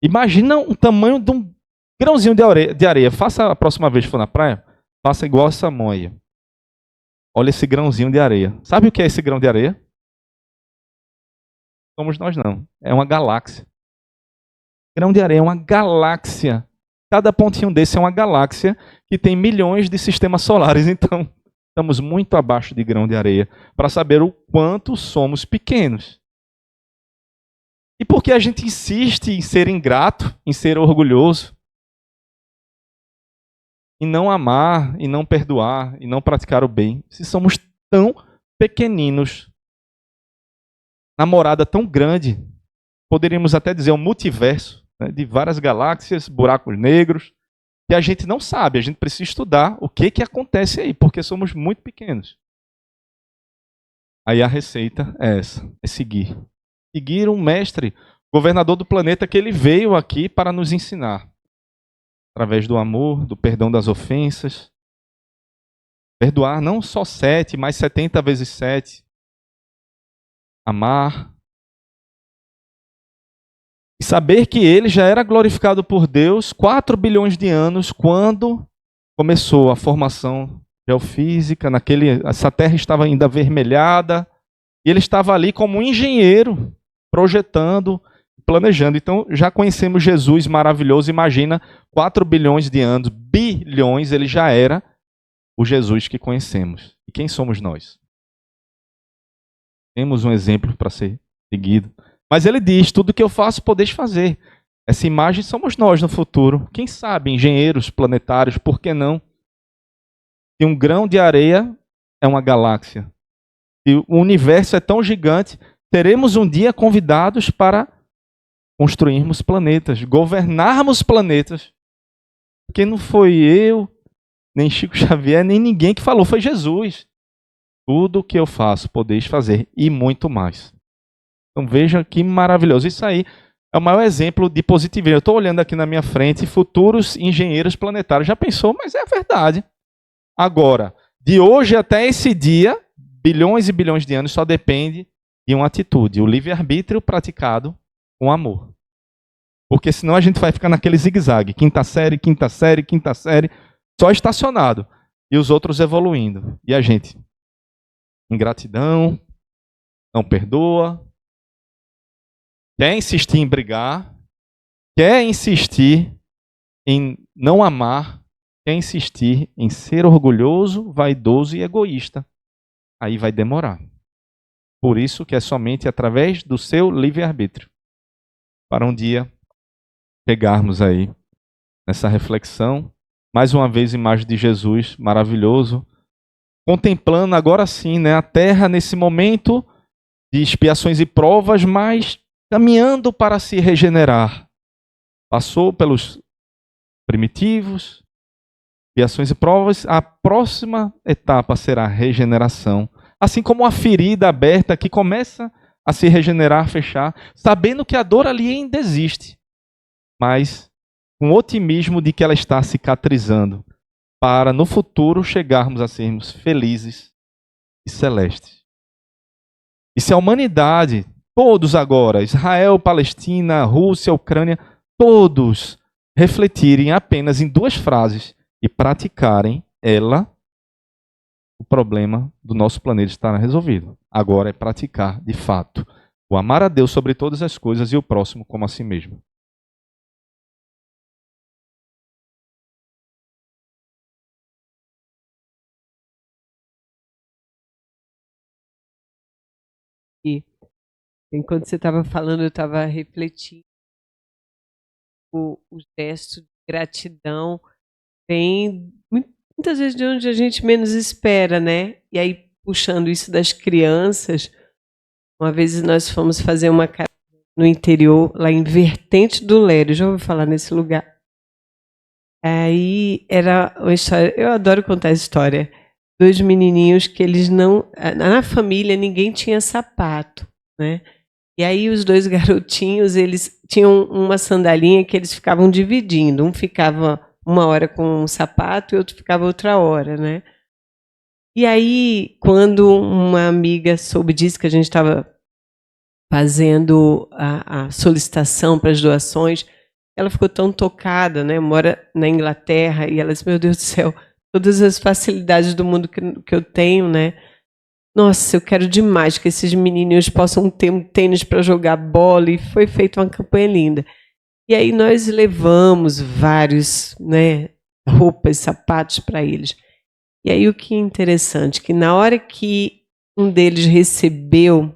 Imagina o tamanho de um grãozinho de areia. Faça a próxima vez que for na praia, faça igual essa moia. Olha esse grãozinho de areia. Sabe o que é esse grão de areia? Somos nós não. É uma galáxia. Grão de areia é uma galáxia. Cada pontinho desse é uma galáxia que tem milhões de sistemas solares. Então, estamos muito abaixo de grão de areia para saber o quanto somos pequenos. E por que a gente insiste em ser ingrato, em ser orgulhoso, em não amar, em não perdoar, em não praticar o bem, se somos tão pequeninos, na morada tão grande, poderíamos até dizer um multiverso, né, de várias galáxias, buracos negros, que a gente não sabe, a gente precisa estudar o que acontece aí, porque somos muito pequenos. Aí a receita é essa, é seguir. Seguir um mestre, governador do planeta, que ele veio aqui para nos ensinar. Através do amor, do perdão das ofensas. Perdoar não só 7, mas 70 vezes 7. Amar. E saber que ele já era glorificado por Deus 4 bilhões de anos quando começou a formação geofísica. Essa terra estava ainda avermelhada. E ele estava ali como um engenheiro, projetando, planejando. Então, já conhecemos Jesus maravilhoso. Imagina, 4 bilhões de anos, bilhões, ele já era o Jesus que conhecemos. E quem somos nós? Temos um exemplo para ser seguido. Mas ele diz, tudo que eu faço, podeis fazer. Essa imagem somos nós no futuro. Quem sabe, engenheiros planetários, por que não? Se um grão de areia é uma galáxia. Se o universo é tão gigante, teremos um dia convidados para construirmos planetas, governarmos planetas. Porque não foi eu, nem Chico Xavier, nem ninguém que falou, foi Jesus. Tudo o que eu faço, podeis fazer, e muito mais. Então veja que maravilhoso. Isso aí é o maior exemplo de positivismo. Eu estou olhando aqui na minha frente, futuros engenheiros planetários. Já pensou? Mas é verdade. Agora, de hoje até esse dia, bilhões e bilhões de anos, só depende de uma atitude, o livre-arbítrio praticado com amor. Porque senão a gente vai ficar naquele zigue-zague. Quinta série, quinta série, quinta série. Só estacionado. E os outros evoluindo. E a gente? Ingratidão. Não perdoa. Quer insistir em brigar. Quer insistir em não amar. Quer insistir em ser orgulhoso, vaidoso e egoísta. Aí vai demorar. Por isso que é somente através do seu livre-arbítrio. Para um dia pegarmos aí nessa reflexão, mais uma vez imagem de Jesus maravilhoso, contemplando agora sim, né, a terra nesse momento de expiações e provas, mas caminhando para se regenerar. Passou pelos primitivos, expiações e provas, a próxima etapa será a regeneração. Assim como uma ferida aberta que começa a se regenerar, fechar, sabendo que a dor ali ainda existe, mas com otimismo de que ela está cicatrizando, para no futuro chegarmos a sermos felizes e celestes. E se a humanidade, todos agora, Israel, Palestina, Rússia, Ucrânia, todos refletirem apenas em 2 frases e praticarem ela, o problema do nosso planeta estará resolvido. Agora é praticar, de fato, o amar a Deus sobre todas as coisas e o próximo como a si mesmo. E enquanto você estava falando, eu estava refletindo. O gesto de gratidão vem muitas vezes de onde a gente menos espera, né? E aí, puxando isso das crianças, uma vez nós fomos fazer uma casa no interior, lá em Vertente do Lério, já ouviu falar nesse lugar? Aí era uma história, eu adoro contar essa história, 2 menininhos que eles não, na família ninguém tinha sapato, né? E aí os 2 garotinhos, eles tinham uma sandalinha que eles ficavam dividindo. Um ficava 1 hora com um sapato e outro ficava outra hora, né? E aí, quando uma amiga soube disso, que a gente estava fazendo a solicitação para as doações, ela ficou tão tocada, né? Mora na Inglaterra, e ela disse, meu Deus do céu, todas as facilidades do mundo que eu tenho, né? Nossa, eu quero demais que esses menininhos possam ter um tênis para jogar bola, e foi feita uma campanha linda. E aí nós levamos vários, né, roupas, sapatos para eles. E aí o que é interessante, que na hora que um deles recebeu,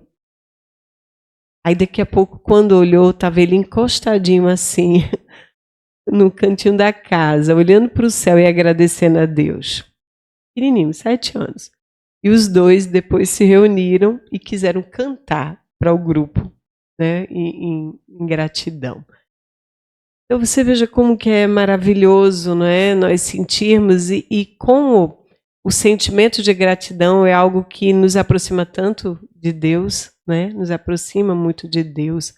aí daqui a pouco, quando olhou, estava ele encostadinho assim, no cantinho da casa, olhando para o céu e agradecendo a Deus. Pequenininho, 7 anos. E os 2 depois se reuniram e quiseram cantar para o grupo, né, em gratidão. Então você veja como que é maravilhoso, não é? Nós sentirmos e como o sentimento de gratidão é algo que nos aproxima tanto de Deus, né? Nos aproxima muito de Deus.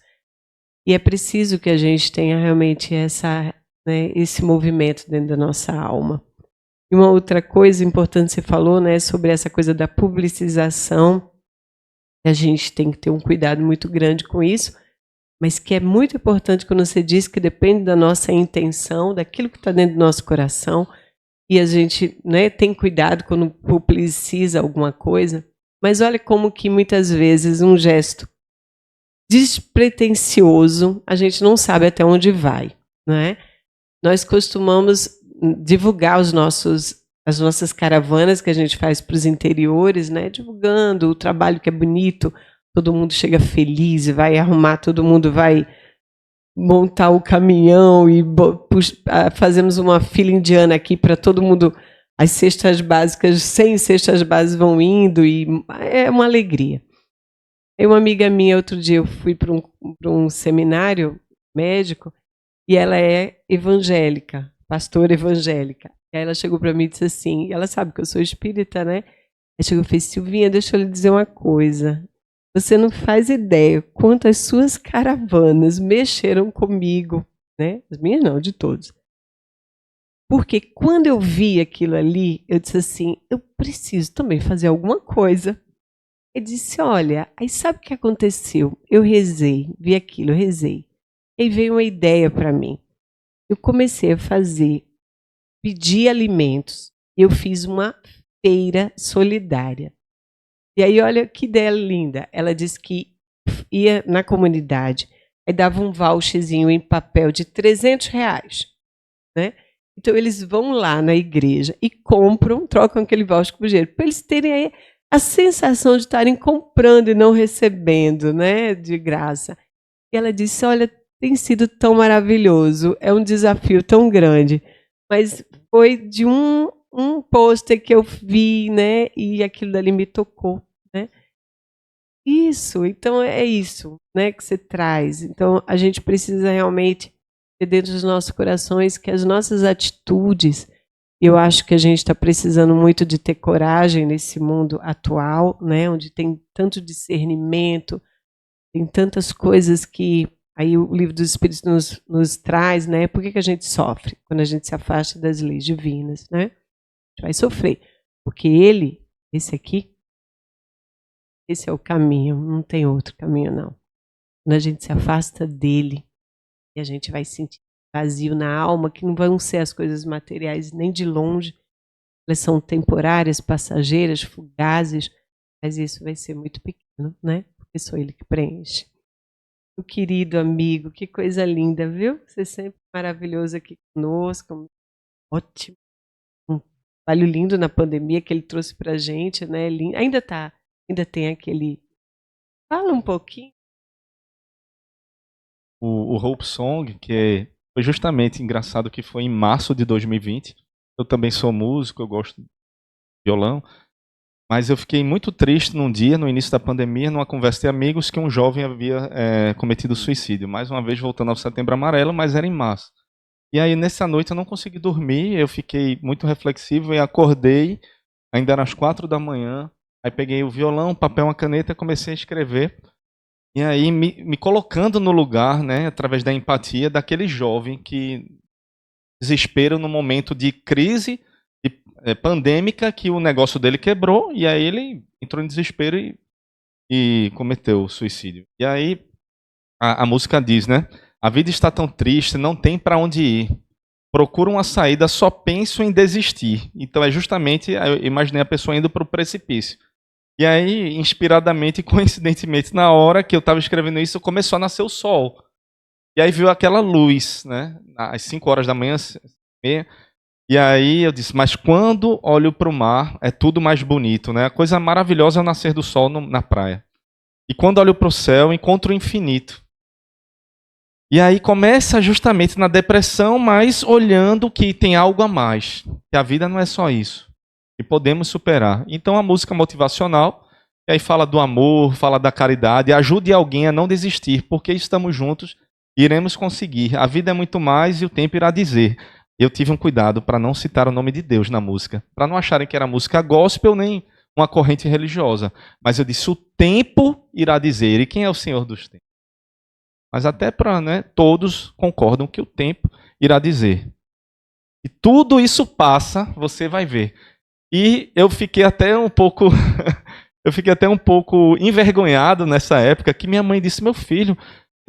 E é preciso que a gente tenha realmente né, esse movimento dentro da nossa alma. E uma outra coisa importante que você falou, né, sobre essa coisa da publicização, a gente tem que ter um cuidado muito grande com isso, mas que é muito importante quando você diz que depende da nossa intenção, daquilo que está dentro do nosso coração, e a gente, né, tem cuidado quando publiciza alguma coisa, mas olha como que muitas vezes um gesto despretensioso, a gente não sabe até onde vai, né? Nós costumamos divulgar as nossas caravanas que a gente faz para os interiores, né? Divulgando o trabalho que é bonito, todo mundo chega feliz, vai arrumar, todo mundo vai montar o caminhão e fazemos uma fila indiana aqui para todo mundo, as cestas básicas, 100 cestas básicas vão indo e é uma alegria. Aí uma amiga minha, outro dia eu fui para um seminário médico e ela é evangélica, pastora evangélica. E aí ela chegou para mim e disse assim, ela sabe que eu sou espírita, né? Ela chegou e fez, Silvinha, deixa eu lhe dizer uma coisa. Você não faz ideia quanto as suas caravanas mexeram comigo, né? As minhas não, de todos. Porque quando eu vi aquilo ali, eu disse assim, eu preciso também fazer alguma coisa. Ele disse, olha, aí sabe o que aconteceu? Eu rezei, vi aquilo, eu rezei. E aí veio uma ideia para mim. Eu comecei a pedir alimentos. Eu fiz uma feira solidária. E aí, olha que ideia linda. Ela disse que ia na comunidade, aí dava um voucherzinho em papel de R$ 300, né? Então, eles vão lá na igreja e trocam aquele voucher por dinheiro, para eles terem aí a sensação de estarem comprando e não recebendo, né, de graça. E ela disse, olha, tem sido tão maravilhoso, é um desafio tão grande, mas foi de um pôster que eu vi, né, e aquilo dali me tocou, né? Isso, então é isso, né, que você traz. Então, a gente precisa realmente ter dentro dos nossos corações que as nossas atitudes, eu acho que a gente está precisando muito de ter coragem nesse mundo atual, né, onde tem tanto discernimento, tem tantas coisas que aí o livro dos Espíritos nos traz, né? Por que a gente sofre quando a gente se afasta das leis divinas, né? A gente vai sofrer, porque esse aqui, esse é o caminho, não tem outro caminho, não. Quando a gente se afasta dele, e a gente vai sentir vazio na alma, que não vão ser as coisas materiais nem de longe, elas são temporárias, passageiras, fugazes, mas isso vai ser muito pequeno, né? Porque sou ele que preenche. Meu querido amigo, que coisa linda, viu? Você sempre maravilhoso aqui conosco, ótimo. Um trabalho lindo na pandemia que ele trouxe pra gente, né? Ainda tem aquele... Fala um pouquinho. O Hope Song, foi justamente engraçado que foi em março de 2020. Eu também sou músico, eu gosto de violão, mas eu fiquei muito triste num dia, no início da pandemia, numa conversa de amigos, que um jovem havia cometido suicídio. Mais uma vez, voltando ao Setembro Amarelo, mas era em março. E aí, nessa noite, eu não consegui dormir, eu fiquei muito reflexivo e acordei, ainda eram as 4 da manhã, aí peguei o violão, papel, uma caneta e comecei a escrever. E aí, me colocando no lugar, né, através da empatia, daquele jovem que desespera no momento de crise pandêmica, que o negócio dele quebrou, e aí ele entrou em desespero e cometeu o suicídio. E aí, a música diz, né, a vida está tão triste, não tem para onde ir. Procura uma saída, só penso em desistir. Então é justamente, eu imaginei a pessoa indo para o precipício. E aí, inspiradamente, coincidentemente, na hora que eu estava escrevendo isso, começou a nascer o sol. E aí viu aquela luz, né? Às 5 horas da manhã, meia. E aí eu disse, mas quando olho para o mar, é tudo mais bonito, né? A coisa maravilhosa é o nascer do sol na praia. E quando olho para o céu, encontro o infinito. E aí começa justamente na depressão, mas olhando que tem algo a mais. Que a vida não é só isso. E podemos superar. Então a música motivacional, que aí fala do amor, fala da caridade, ajude alguém a não desistir, porque estamos juntos e iremos conseguir. A vida é muito mais e o tempo irá dizer. Eu tive um cuidado para não citar o nome de Deus na música, para não acharem que era música gospel nem uma corrente religiosa. Mas eu disse, o tempo irá dizer. E quem é o Senhor dos tempos? Mas até para, né, todos concordam que o tempo irá dizer. E tudo isso passa, você vai ver. E eu fiquei até um pouco envergonhado nessa época, que minha mãe disse, meu filho,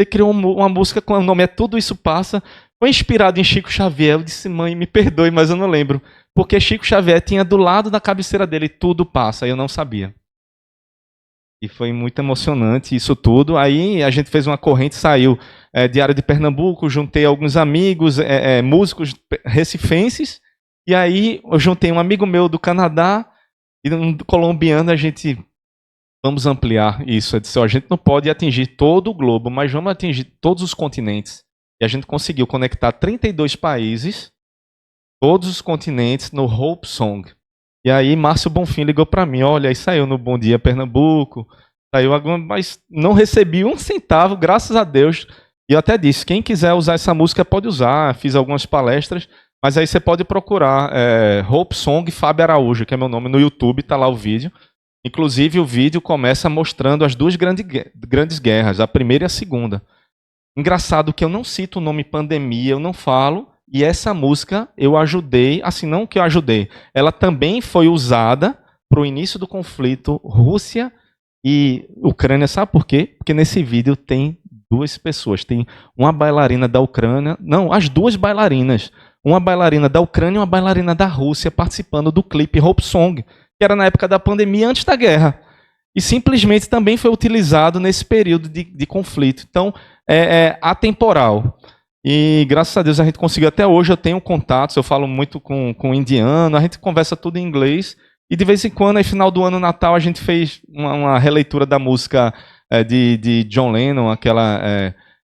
você criou uma música com o nome Tudo Isso Passa, foi inspirado em Chico Xavier. Eu disse, mãe, me perdoe, mas eu não lembro. Porque Chico Xavier tinha do lado da cabeceira dele, tudo passa, e eu não sabia. E foi muito emocionante isso tudo. Aí a gente fez uma corrente, saiu Diário de Pernambuco, juntei alguns amigos, músicos recifenses, e aí eu juntei um amigo meu do Canadá e um colombiano, a gente... Vamos ampliar isso. Eu disse, a gente não pode atingir todo o globo, mas vamos atingir todos os continentes. E a gente conseguiu conectar 32 países, todos os continentes, no Hope Song. E aí Márcio Bonfim ligou para mim, olha, aí saiu no Bom Dia Pernambuco, saiu alguma, mas não recebi um centavo, graças a Deus. E eu até disse, quem quiser usar essa música pode usar, fiz algumas palestras, mas aí você pode procurar Hope Song Fábio Araújo, que é meu nome, no YouTube, está lá o vídeo. Inclusive o vídeo começa mostrando as duas grandes guerras, a primeira e a segunda. Engraçado que eu não cito o nome pandemia, eu não falo, e essa música eu ajudei, assim, não que eu ajudei, ela também foi usada para o início do conflito Rússia e Ucrânia, sabe por quê? Porque nesse vídeo tem 2 pessoas. Tem uma bailarina da Ucrânia, não, as 2 bailarinas. Uma bailarina da Ucrânia e uma bailarina da Rússia participando do clipe Hope Song, que era na época da pandemia, antes da guerra. E simplesmente também foi utilizado nesse período de conflito. Então, é atemporal. E graças a Deus a gente conseguiu, até hoje eu tenho contatos, eu falo muito com indiano, a gente conversa tudo em inglês. E de vez em quando, no final do ano Natal, a gente fez uma releitura da música de John Lennon, aquela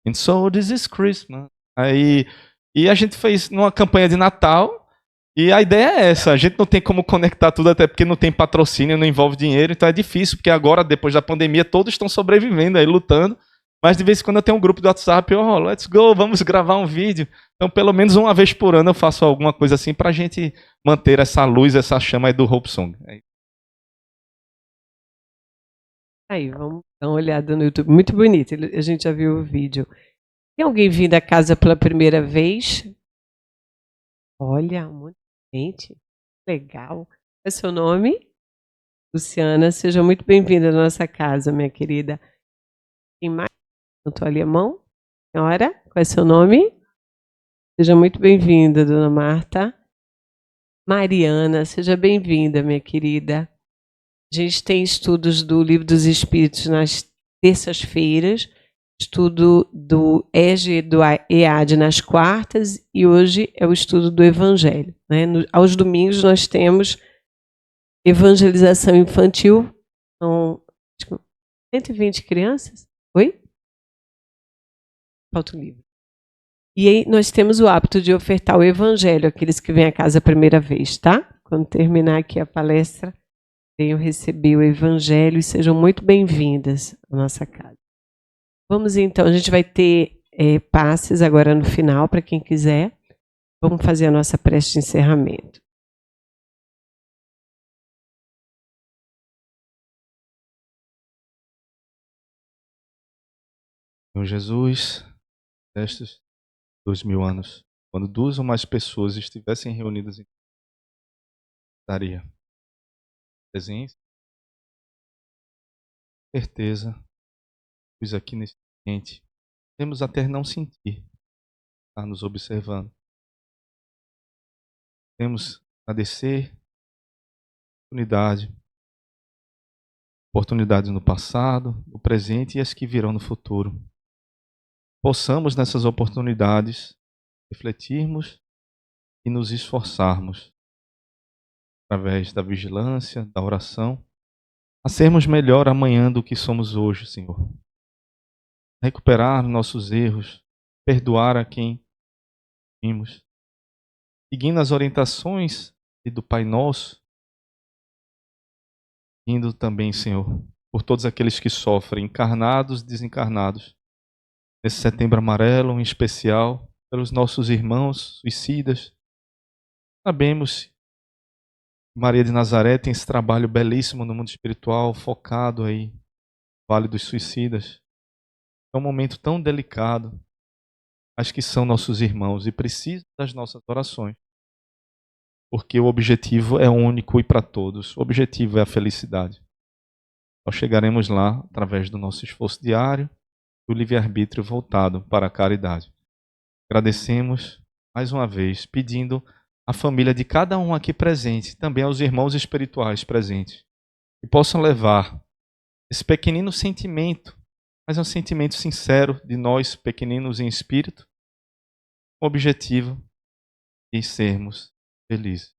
And So This Is Christmas. E a gente fez numa campanha de Natal. E a ideia é essa, a gente não tem como conectar tudo, até porque não tem patrocínio, não envolve dinheiro, então é difícil, porque agora, depois da pandemia, todos estão sobrevivendo aí, lutando, mas de vez em quando eu tenho um grupo do WhatsApp, let's go, vamos gravar um vídeo. Então, pelo menos uma vez por ano eu faço alguma coisa assim pra gente manter essa luz, essa chama aí do Hope Song. Aí, vamos dar uma olhada no YouTube, muito bonito, a gente já viu o vídeo. Tem alguém vindo à casa pela primeira vez? Olha, muita gente, legal. Qual é seu nome? Luciana, seja muito bem-vinda à nossa casa, minha querida. Quem mais? Levantou ali a mão? Senhora, qual é seu nome? Seja muito bem-vinda, dona Marta. Mariana, seja bem-vinda, minha querida. A gente tem estudos do Livro dos Espíritos nas terças-feiras, estudo do EGE e do EAD nas quartas, e hoje é o estudo do Evangelho. Né? Aos domingos nós temos evangelização infantil, são 120 crianças. Oi? Falta um livro. E aí nós temos o hábito de ofertar o Evangelho àqueles que vêm à casa a primeira vez, tá? Quando terminar aqui a palestra, venham receber o Evangelho e sejam muito bem-vindas à nossa casa. Vamos então, a gente vai ter passes agora no final, para quem quiser. Vamos fazer a nossa prece de encerramento. Senhor Jesus, nestes 2000 anos, quando 2 ou mais pessoas estivessem reunidas em daria presença, certeza, pois aqui nesse ambiente temos até não sentir, estar nos observando. Temos agradecer oportunidades no passado, no presente e as que virão no futuro. Possamos nessas oportunidades refletirmos e nos esforçarmos através da vigilância, da oração, a sermos melhor amanhã do que somos hoje, Senhor. Recuperar nossos erros, perdoar a quem vimos, seguindo as orientações do Pai Nosso, indo também, Senhor, por todos aqueles que sofrem, encarnados e desencarnados, nesse Setembro Amarelo, em especial, pelos nossos irmãos suicidas. Sabemos que Maria de Nazaré tem esse trabalho belíssimo no mundo espiritual, focado aí no Vale dos Suicidas. É um momento tão delicado, mas que são nossos irmãos e precisam das nossas orações. Porque o objetivo é único e para todos. O objetivo é a felicidade. Nós chegaremos lá através do nosso esforço diário, do livre-arbítrio voltado para a caridade. Agradecemos mais uma vez, pedindo à família de cada um aqui presente, também aos irmãos espirituais presentes, que possam levar esse pequenino sentimento, mas é um sentimento sincero de nós, pequeninos em espírito, com o objetivo de sermos felizes.